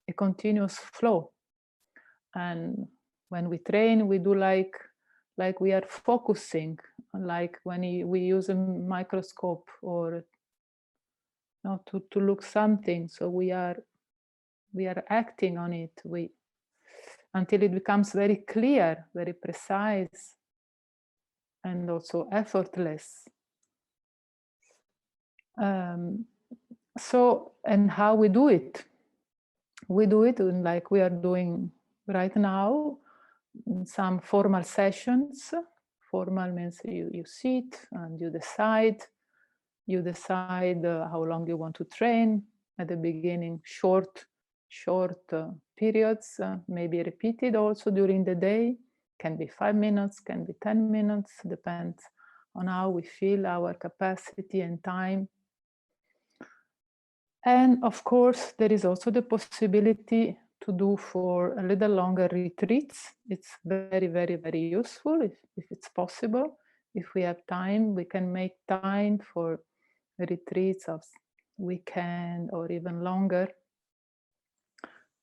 a continuous flow. And when we train, we do like we are focusing, like when we use a microscope or to look something. So we are acting on it. Until it becomes very clear, very precise, and also effortless. So, and how we do it? We do it like we are doing right now, some formal sessions. Formal means you sit and you decide how long you want to train. At the beginning, short periods, maybe repeated also during the day. Can be 5 minutes, can be 10 minutes, depends on how we feel, our capacity and time. And of course, there is also the possibility to do for a little longer retreats. It's very, very, very useful if it's possible. If we have time, we can make time for retreats of weekend or even longer.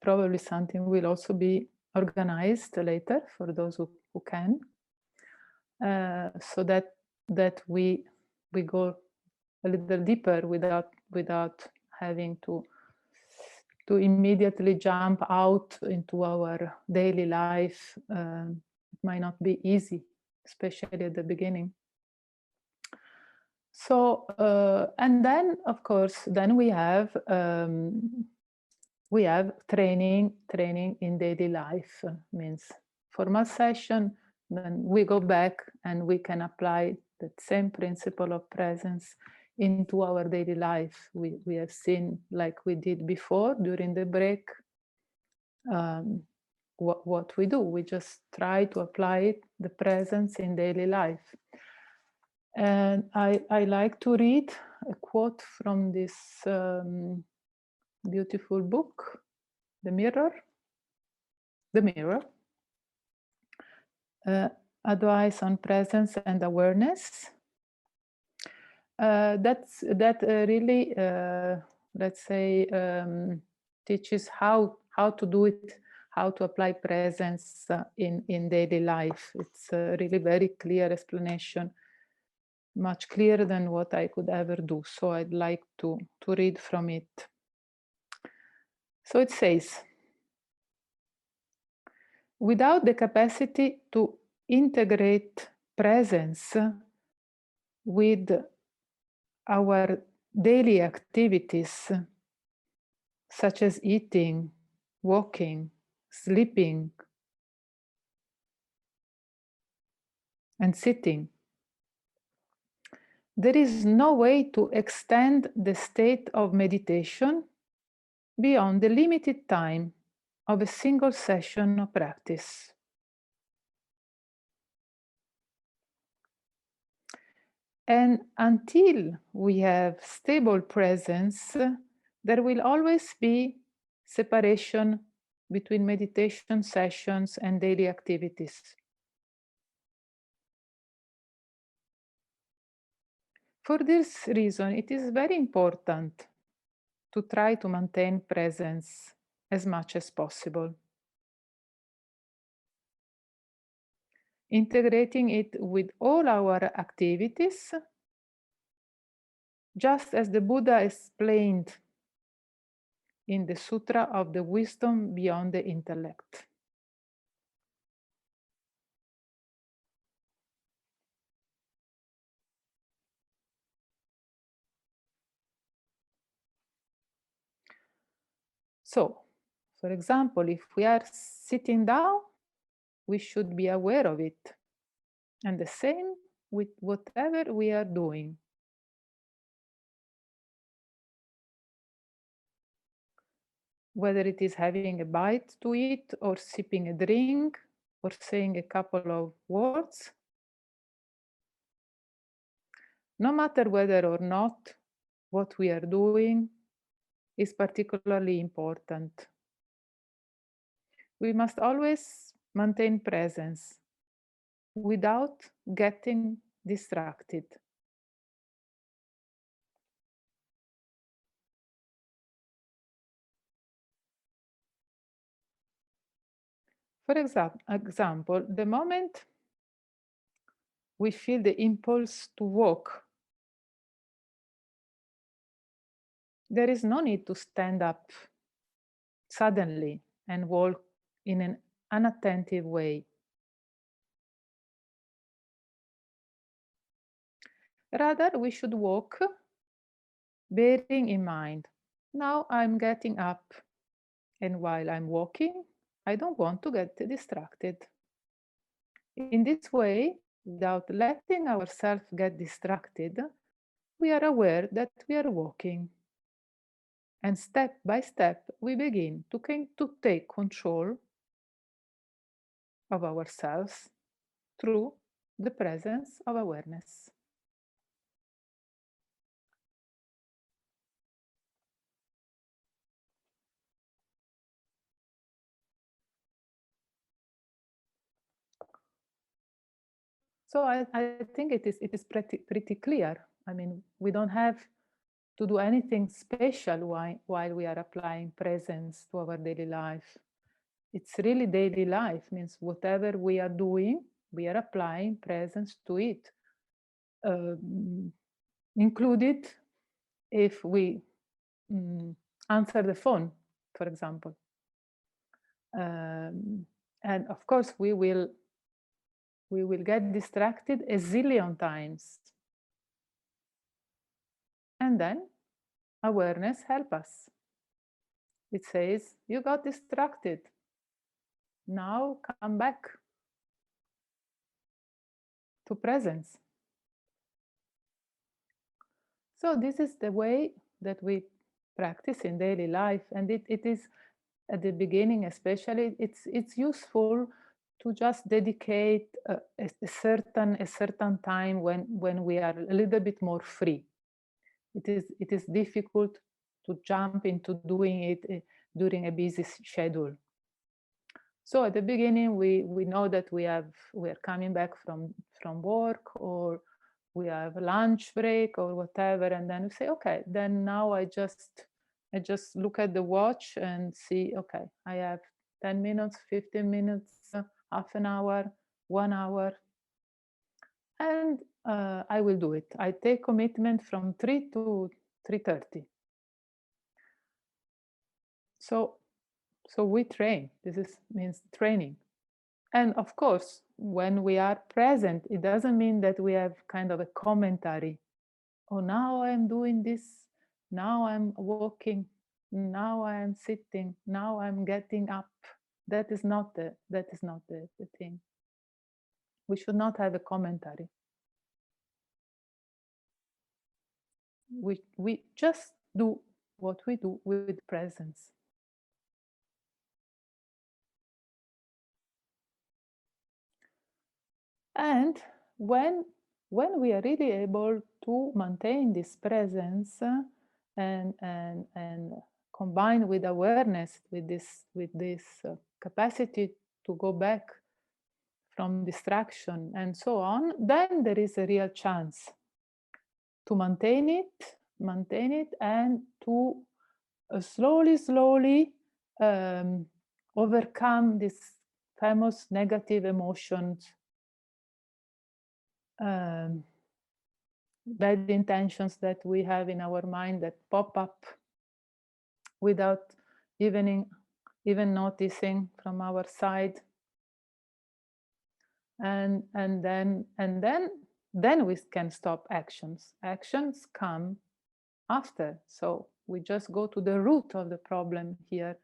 Probably something will also be organized later for those who can, so that we go a little deeper without having to immediately jump out into our daily life. It might not be easy, especially at the beginning. So and then of course then we have training in daily life. Means formal session, then we go back and we can apply that same principle of presence into our daily life. We have seen, like we did before during the break, what we do. We just try to apply the presence in daily life. And I like to read a quote from this beautiful book, The Mirror. Advice on presence and awareness. That really, let's say, teaches how to do it, how to apply presence in daily life. It's a really very clear explanation. much clearer than what I could ever do. So I'd like to read from it. So it says, without the capacity to integrate presence with our daily activities, such as eating, walking, sleeping, and sitting, there is no way to extend the state of meditation beyond the limited time of a single session of practice. And until we have stable presence, there will always be separation between meditation sessions and daily activities. For this reason, it is very important to try to maintain presence as much as possible, integrating it with all our activities, just as the Buddha explained in the Sutra of the Wisdom Beyond the Intellect. So, for example, if we are sitting down, we should be aware of it. And the same with whatever we are doing. Whether it is having a bite to eat, or sipping a drink, or saying a couple of words, no matter whether or not what we are doing is particularly important. We must always maintain presence without getting distracted. For example, the moment we feel the impulse to walk, there is no need to stand up suddenly and walk in an unattentive way. Rather, we should walk bearing in mind, now I'm getting up, and while I'm walking, I don't want to get distracted. In this way, without letting ourselves get distracted, we are aware that we are walking. And step by step, we begin to take control of ourselves through the presence of awareness. So I think it is pretty clear. I mean, we don't have to do anything special while we are applying presence to our daily life. It's really daily life, means whatever we are doing, we are applying presence to it. Included if we answer the phone, for example. And of course, we will get distracted a zillion times. And then awareness helps us. It says, you got distracted. Now come back to presence. So this is the way that we practice in daily life. And it is, at the beginning especially, it's useful to just dedicate a certain time when we are a little bit more free. It is difficult to jump into doing it during a busy schedule. So at the beginning, we know that we are coming back from work, or we have a lunch break or whatever, and then we say, okay, then now I just look at the watch and see, okay, I have 10 minutes, 15 minutes, half an hour, 1 hour. And I will do it. I take commitment from 3 to 3:30. So we train. Means training. And of course, when we are present, it doesn't mean that we have kind of a commentary. Oh, now I'm doing this. Now I'm walking. Now I am sitting. Now I'm getting up. That is not the thing. We should not have a commentary. We just do what we do with presence. And when we are really able to maintain this presence and combine with awareness, with this capacity to go back from distraction and so on, then there is a real chance to maintain it and to slowly overcome these famous negative emotions, bad intentions that we have in our mind that pop up without even noticing from our side, and then we can stop actions. Actions come after, so we just go to the root of the problem here,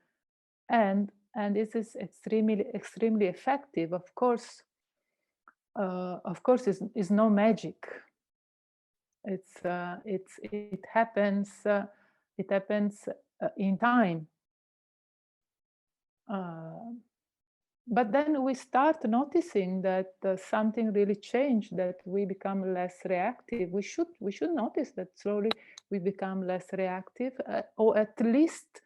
and this is extremely effective. Of course, is no magic. It happens in time, but then we start noticing that something really changed, that we become less reactive. We should notice that slowly we become less reactive, or at least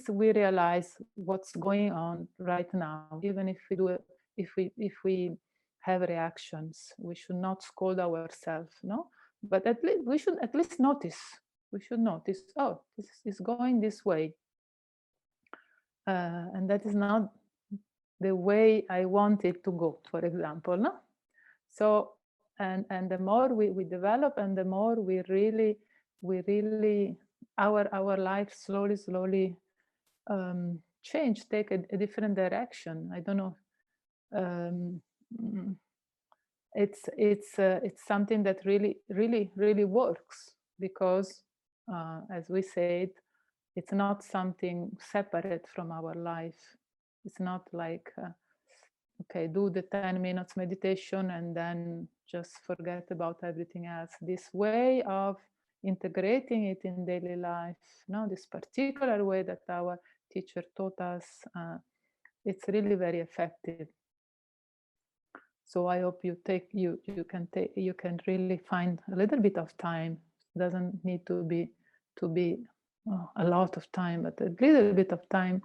we realize what's going on right now. Even if we have reactions, we should not scold ourselves, no, but at least we should at least notice. We should notice, oh, this is going this way, and that is not the way I want it to go, for example, no? So, and the more we develop, and the more we really our life slowly change, take a different direction. I don't know. It's something that really works, because as we said, it's not something separate from our life. It's not like okay, do the 10 minutes meditation and then just forget about everything else. This way of integrating it in daily life, no, this particular way that our teacher taught us, it's really very effective. So I hope you can really find a little bit of time. It doesn't need to be a lot of time, but a little bit of time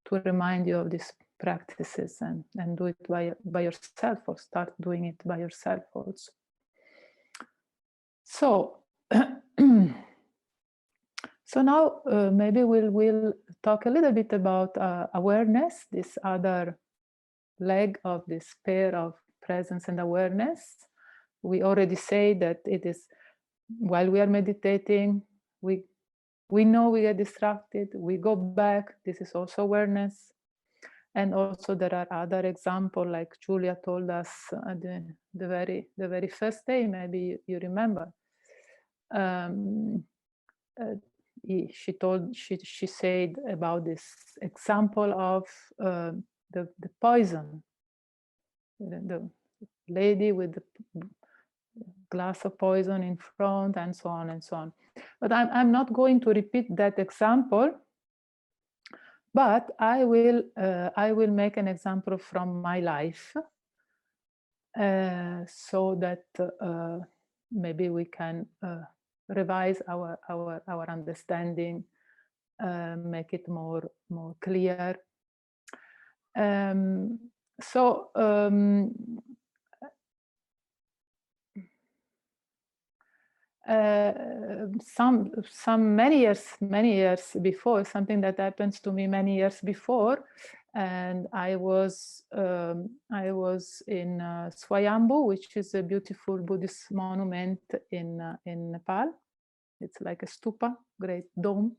to remind you of these practices, and do it by yourself, or start doing it by yourself also. So so now maybe we'll talk a little bit about awareness, this other leg of this pair of presence and awareness. We already say that it is while we are meditating, we know we get distracted, we go back. This is also awareness. And also there are other examples, like Julia told us the very first day, maybe you remember. She said about this example of the poison, the lady with the glass of poison in front, and so on and so on. But I'm not going to repeat that example, but I will make an example from my life, so that maybe we can revise our understanding, make it more clear. many years before, something that happens to me many years before, and I was in Swayambhu, which is a beautiful Buddhist monument in Nepal. It's like a stupa, great dome,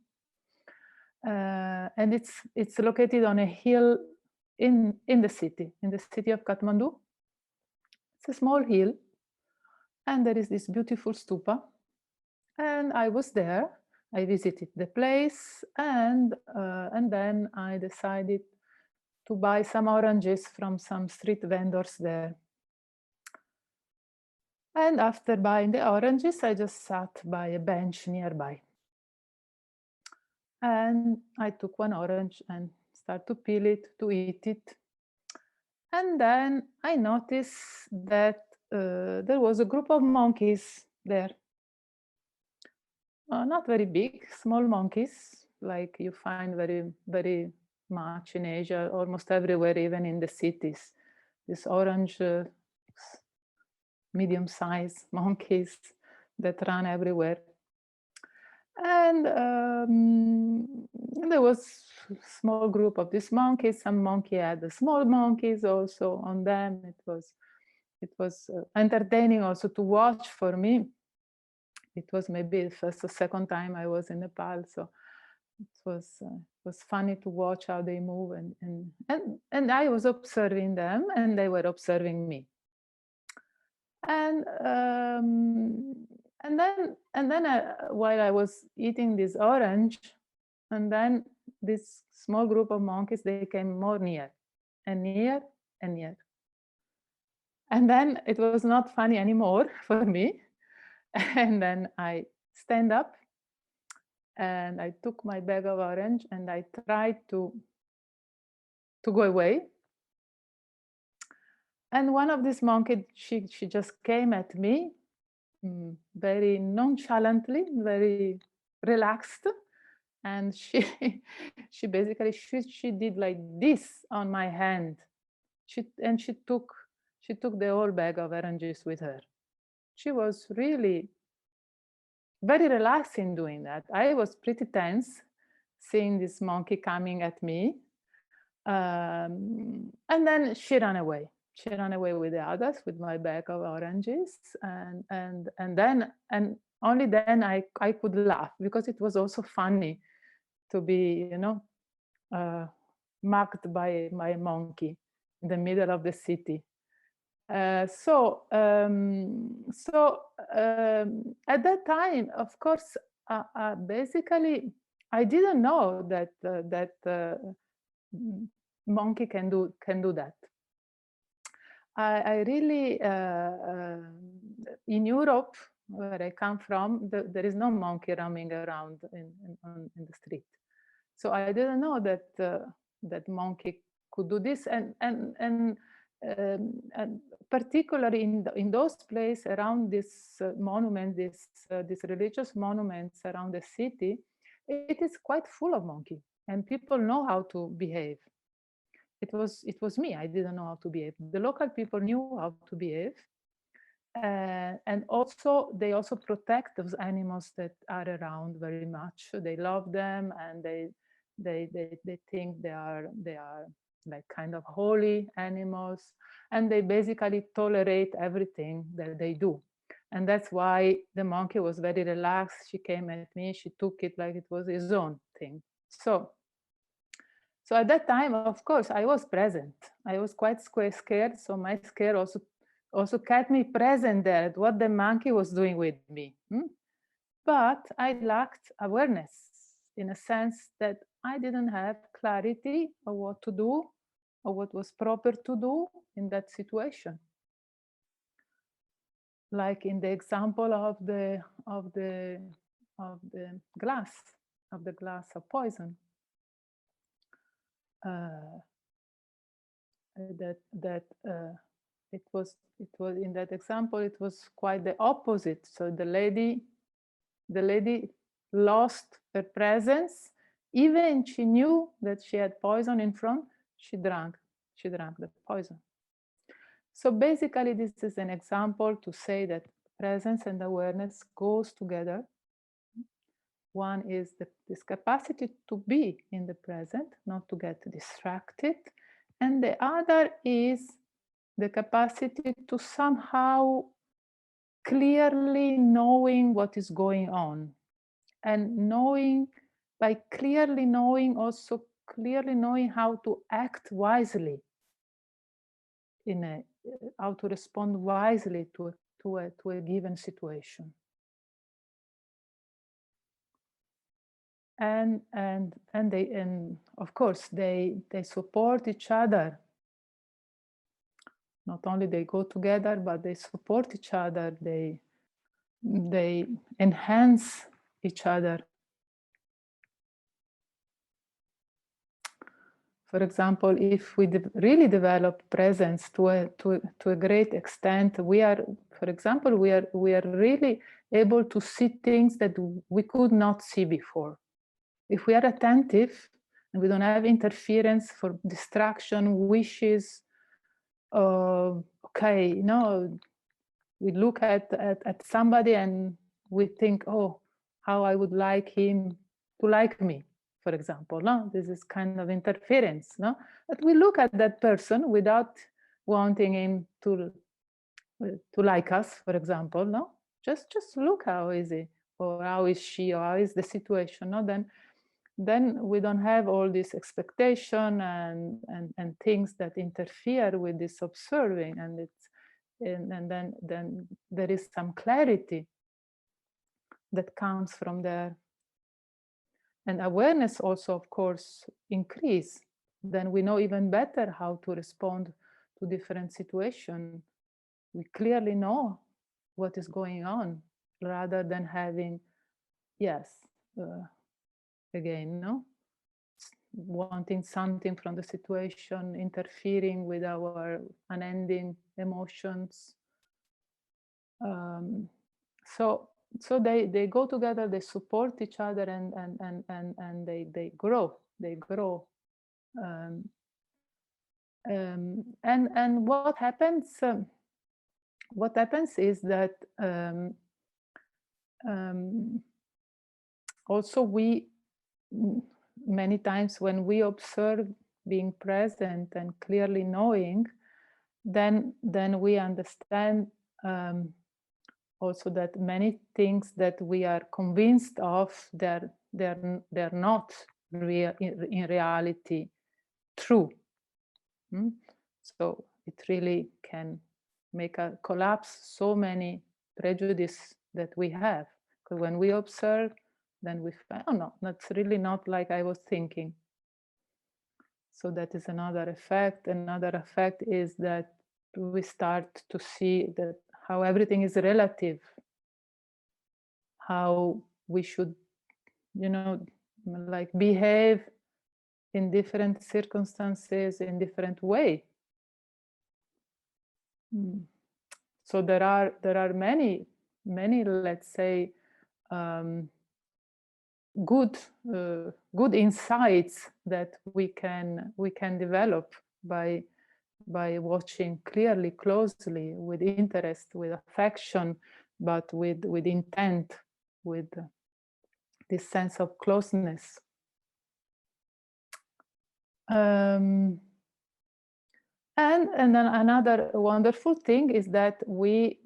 and it's located on a hill in the city of Kathmandu. It's a small hill, and there is this beautiful stupa. And I was there. I visited the place, and then I decided to buy some oranges from some street vendors there. And after buying the oranges, I just sat by a bench nearby. And I took one orange and started to peel it, to eat it. And then I noticed that there was a group of monkeys there. Not very big, small monkeys, like you find very, very much in Asia, almost everywhere, even in the cities. These orange, medium-sized monkeys that run everywhere. And there was a small group of these monkeys. Some monkey had the small monkeys also on them. It was entertaining also to watch for me. It was maybe the first or second time I was in Nepal, so it was funny to watch how they move, and I was observing them, and they were observing me. And then while I was eating this orange, and then this small group of monkeys, they came more near and near and near. And then it was not funny anymore for me. And then I stand up and I took my bag of orange and I tried to go away. And one of these monkeys, she just came at me very nonchalantly, very relaxed. And she basically she did like this on my hand. She took the whole bag of oranges with her. She was really very relaxed in doing that. I was pretty tense seeing this monkey coming at me. And then she ran away. She ran away with the others, with my bag of oranges. And only then I could laugh, because it was also funny to be, mugged by my monkey in the middle of the city. At that time, of course, basically, I didn't know that monkey can do that. I really, in Europe, where I come from, there is no monkey roaming around in the street. So I didn't know that monkey could do this, and particularly in those places around this monument, these religious monuments around the city, it is quite full of monkey, and people know how to behave. It was me, I didn't know how to behave. The local people knew how to behave, and also they also protect those animals that are around very much. They love them, and they think they are like kind of holy animals, and they basically tolerate everything that they do. And that's why the monkey was very relaxed. She came at me, she took it like it was his own thing. So at that time, of course, I was present. I was quite scared, so my scare also kept me present there at what the monkey was doing with me. But I lacked awareness, in a sense that I didn't have clarity of what to do or what was proper to do in that situation. Like in the example of the glass of poison. It was in that example, it was quite the opposite. So the lady lost her presence. Even she knew that she had poison in front, she drank the poison. So basically, this is an example to say that presence and awareness goes together. One is this capacity to be in the present, not to get distracted. And the other is the capacity to somehow clearly knowing what is going on. And knowing, by clearly knowing, also clearly knowing how to act wisely, how to respond wisely to a given situation. And of course they support each other. Not only they go together, but they support each other. They enhance each other. For example, if we really develop presence to a great extent, we are, for example, we are really able to see things that we could not see before. If we are attentive and we don't have interference for distraction, wishes, okay, you know, we look at somebody and we think, oh, how I would like him to like me, for example. No, this is kind of interference. No, but we look at that person without wanting him to like us, for example. No, just look, how is he, or how is she, or how is the situation. No, then we don't have all this expectation and things that interfere with this observing, and then there is some clarity that comes from there. And awareness also, of course, increase. Then we know even better how to respond to different situations. We clearly know what is going on, rather than having, yes, again, no, wanting something from the situation, interfering with our unending emotions. So they go together, they support each other, and they grow. And what happens is that also we, many times when we observe being present and clearly knowing, then we understand also that many things that we are convinced of, they're not real in reality true. So it really can make a collapse so many prejudices that we have. Because when we observe, then we find, oh no, that's really not like I was thinking. So that is another effect. Another effect is that we start to see that how everything is relative, how we should, you know, like behave in different circumstances in different way. So there are many, let's say, good insights that we can develop by watching clearly, closely, with interest, with affection, but with intent, with this sense of closeness. And then another wonderful thing is that we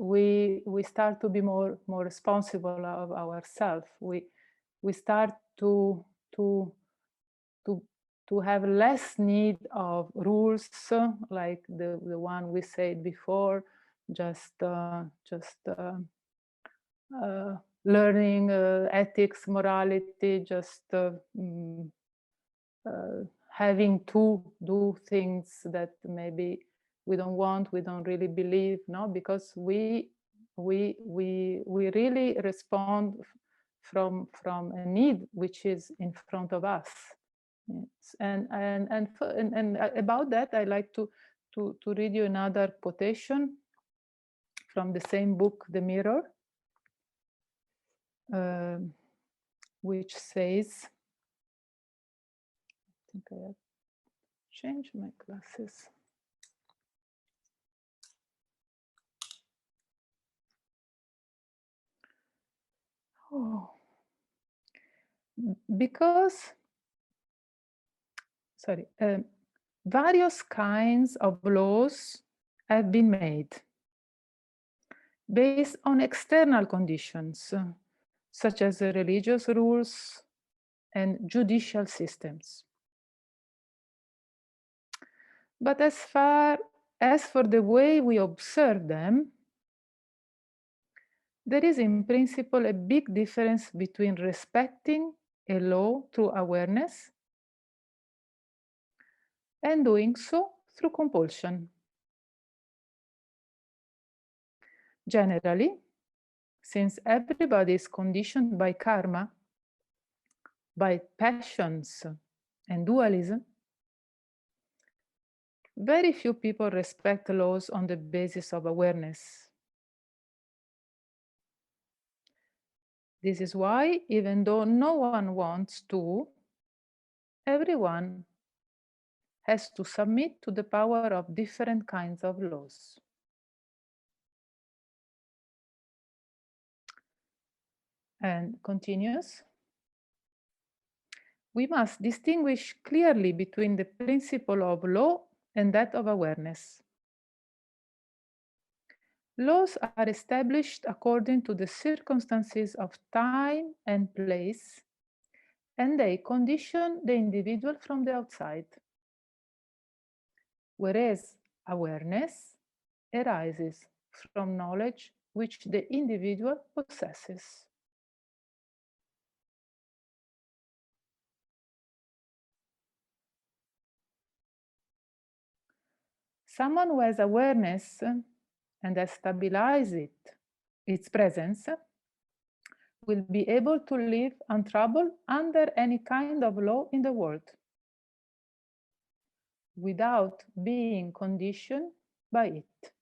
start to be more responsible of ourselves. We start to have less need of rules, like the one we said before, just learning ethics, morality, just having to do things that maybe we don't want, we don't really believe, no, because we really respond from a need which is in front of us. Yes. And about that, I like to read you another quotation from the same book, The Mirror, which says, I think I have changed my glasses. Oh. Because, sorry, various kinds of laws have been made based on external conditions, such as religious rules and judicial systems. But as far as for the way we observe them, there is in principle a big difference between respecting a law through awareness and doing so through compulsion. Generally, since everybody is conditioned by karma, by passions and dualism, very few people respect laws on the basis of awareness. This is why, even though no one wants to, everyone has to submit to the power of different kinds of laws. And continues, we must distinguish clearly between the principle of law and that of awareness. Laws are established according to the circumstances of time and place, and they condition the individual from the outside. Whereas awareness arises from knowledge which the individual possesses. Someone who has awareness and has stabilized its presence will be able to live untroubled under any kind of law in the world, without being conditioned by it.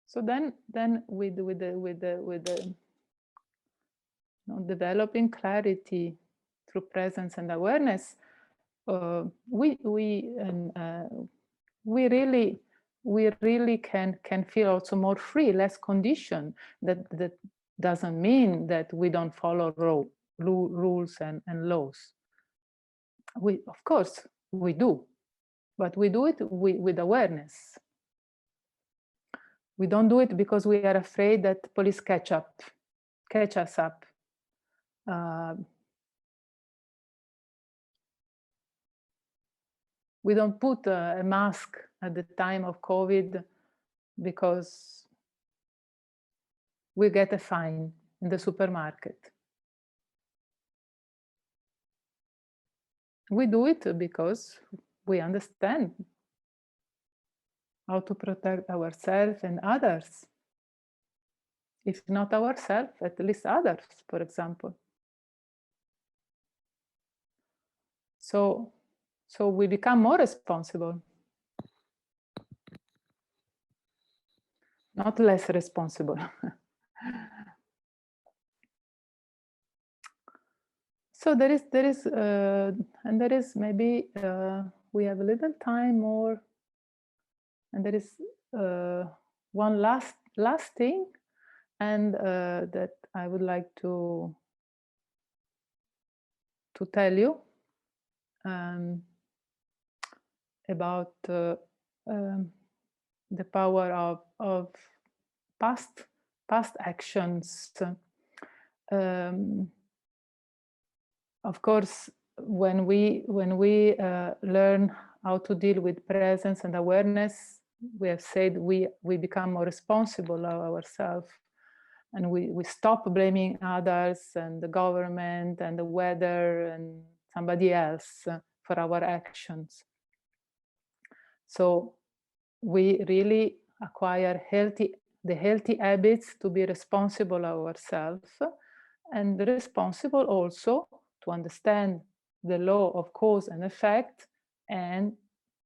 So then with the developing clarity through presence and awareness, we really can feel also more free, less conditioned. That doesn't mean that we don't follow rules and laws. We, of course, we do, but we do it with awareness. We don't do it because we are afraid that police catch us up. We don't put a mask at the time of COVID because we get a fine in the supermarket. We do it because we understand how to protect ourselves and others. If not ourselves, at least others, for example. So we become more responsible, not less responsible. So there is maybe we have a little time more, and there is one last thing, and that I would like to tell you about the power of past actions. Of course, when we learn how to deal with presence and awareness, we have said we become more responsible of ourselves, and we stop blaming others and the government and the weather and somebody else for our actions. So we really acquire the healthy habits to be responsible of ourselves, and responsible also to understand the law of cause and effect, and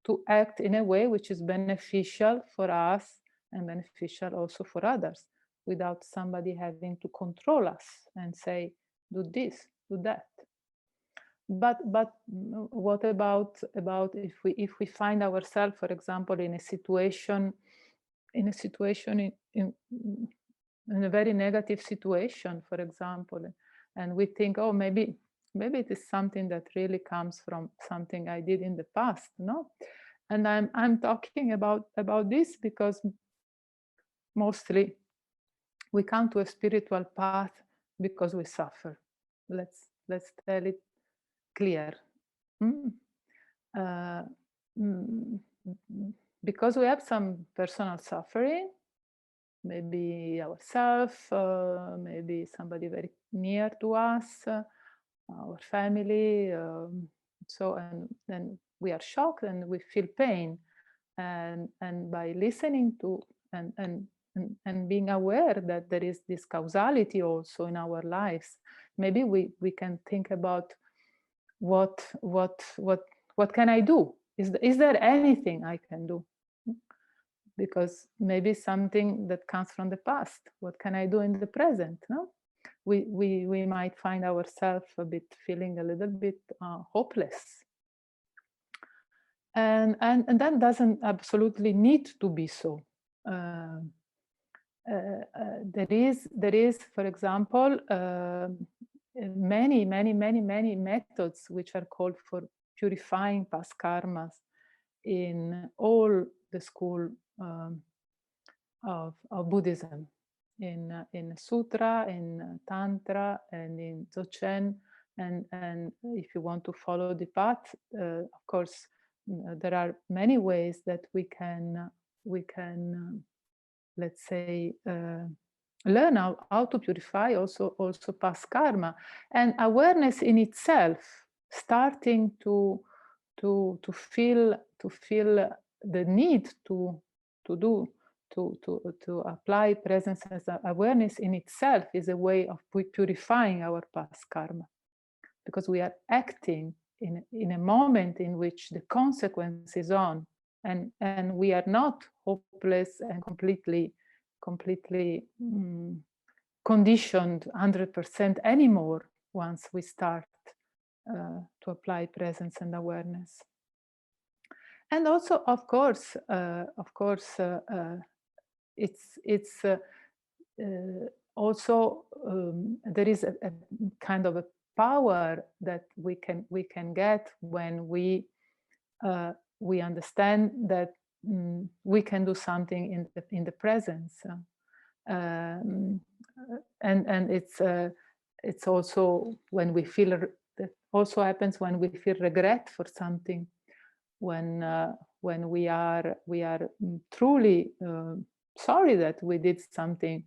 to act in a way which is beneficial for us and beneficial also for others, without somebody having to control us and say, do this, do that. But what about if we find ourselves, for example, in a situation in a very negative situation, for example, and we think, oh, maybe it is something that really comes from something I did in the past, no? And I'm talking about this because mostly we come to a spiritual path because we suffer. Let's tell it clear. Because we have some personal suffering, maybe ourselves, maybe somebody very near to us, our family. So, and then we are shocked and we feel pain. And by listening to and being aware that there is this causality also in our lives, maybe we can think about what can I do? Is there anything I can do? Because maybe something that comes from the past. What can I do in the present? No, we might find ourselves feeling a little bit hopeless, and that doesn't absolutely need to be so. There is, for example, many methods which are called for purifying past karmas in all the school of Buddhism, in Sutra, in Tantra, and in Dzogchen. And if you want to follow the path, of course, there are many ways that we can let's say, learn how to purify also past karma, and awareness in itself, starting to feel the need to apply presence as awareness in itself is a way of purifying our past karma, because we are acting in a moment in which the consequence is on, and we are not hopeless and completely conditioned 100% anymore once we start to apply presence and awareness. And also, of course, it's also there is a kind of a power that we can get when we understand that we can do something in the presence, and it's also when we feel that also happens when we feel regret for something, when we are truly sorry that we did something,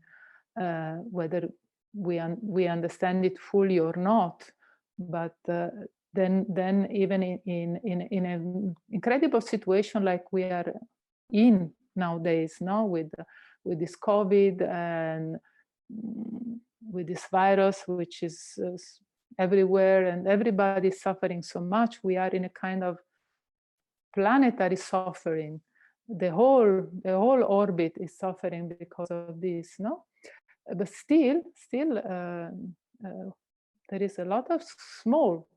whether we understand it fully or not, but then even in an incredible situation like we are in nowadays, now with this COVID and with this virus, which is everywhere and everybody is suffering so much, we are in a kind of planetary suffering. The whole orbit is suffering because of this, no? But still, there is a lot of small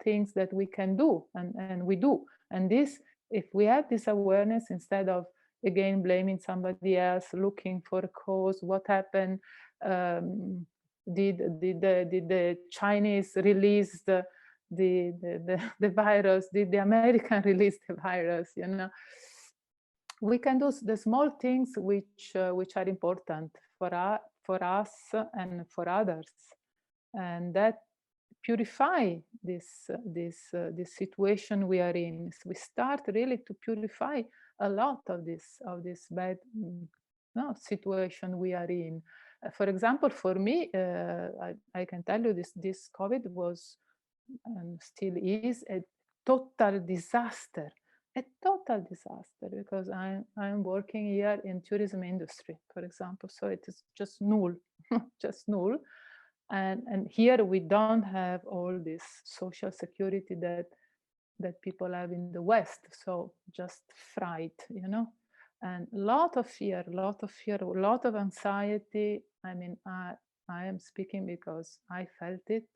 things that we can do, and we do. And this, if we have this awareness, instead of again blaming somebody else, looking for a cause, what happened? Did the Chinese release the virus? Did the American release the virus? You know, we can do the small things which are important for us and for others, and that purify this situation we are in. We start really to purify a lot of this bad situation we are in. For example, for me, I can tell you this COVID was and still is a total disaster. A total disaster, because I'm working here in tourism industry, for example, so it is just null, just null. And here we don't have all this social security that people have in the West, so just fright, you know. and a lot of fear, a lot of anxiety. I mean, I am speaking because I felt it.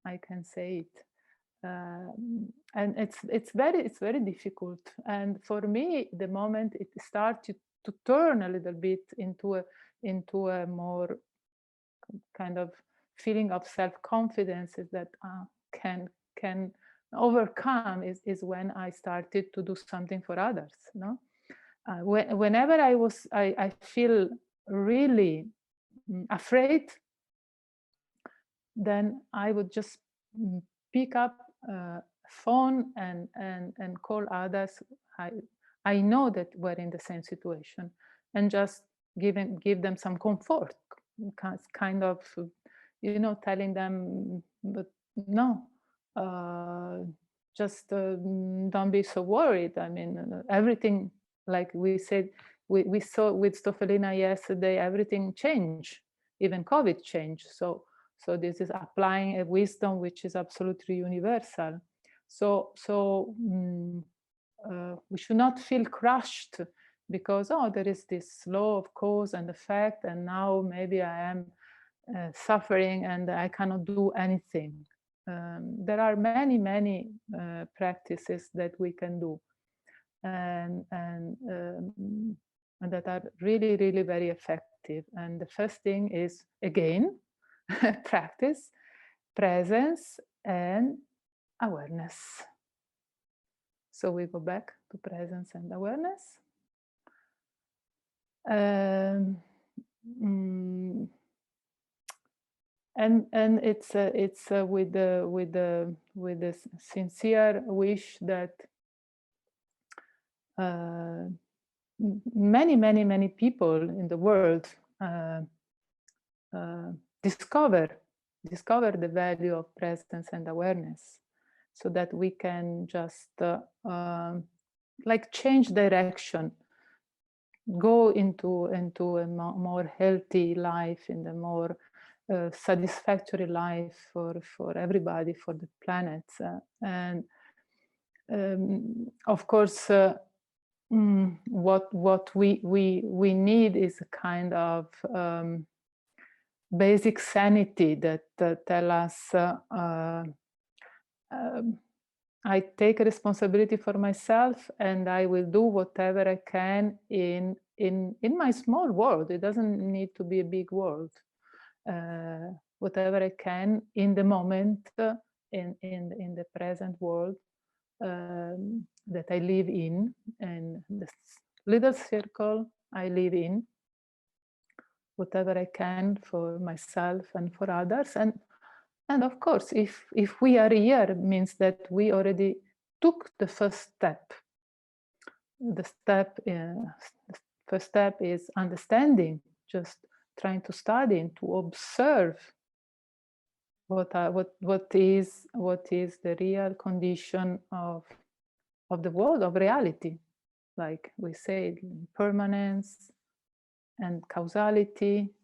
I can say it. And it's very difficult. And for me, the moment it started to turn a little bit into a more kind of feeling of self-confidence is that can overcome is when I started to do something for others. No, whenever I feel really afraid, then I would just pick up a phone and call others I know that we're in the same situation, and just give them some comfort, kind of, telling them, but no, just don't be so worried. I mean, everything, like we said, we saw with Stofelina yesterday, everything changed, even COVID changed. So this is applying a wisdom which is absolutely universal. So we should not feel crushed because, oh, there is this law of cause and effect, and now maybe I am suffering and I cannot do anything. There are many practices that we can do, and that are really very effective. And the first thing is, again, practice, presence, and awareness. So we go back to presence and awareness. And it's with the sincere wish that many people in the world discover the value of presence and awareness, so that we can just like change direction, go into a more healthy life, in the more satisfactory life for everybody, for the planet. And of course, what we need is a kind of basic sanity that tell us I take a responsibility for myself, and I will do whatever I can in my small world. It doesn't need to be a big world. Whatever I can in the moment, in the present world that I live in, and this little circle I live in, whatever I can for myself and for others. And of course, if we are here, it means that we already took the first step. The first step is understanding, just trying to study and to observe what is the real condition of the world, of reality, like we say, permanence and causality.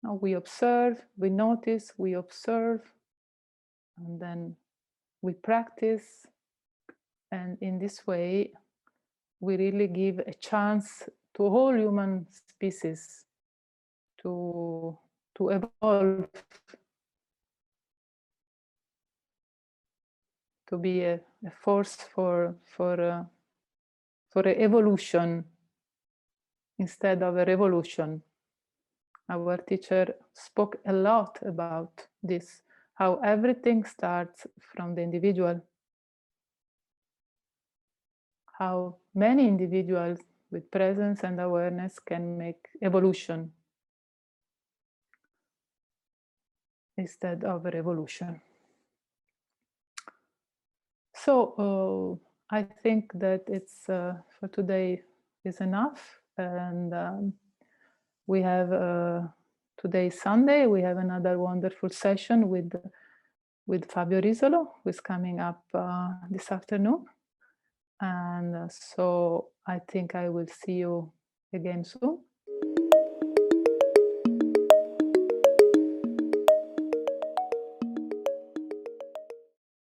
Now we observe, we notice, we observe, and then we practice. And in this way, we really give a chance to whole human species to evolve, to be a force for evolution instead of a revolution. Our teacher spoke a lot about this, how everything starts from the individual, how many individuals with presence and awareness can make evolution instead of a revolution. So I think that it's for today is enough, and we have today Sunday. We have another wonderful session with Fabio Risolo, who is coming up this afternoon, and so I think I will see you again soon.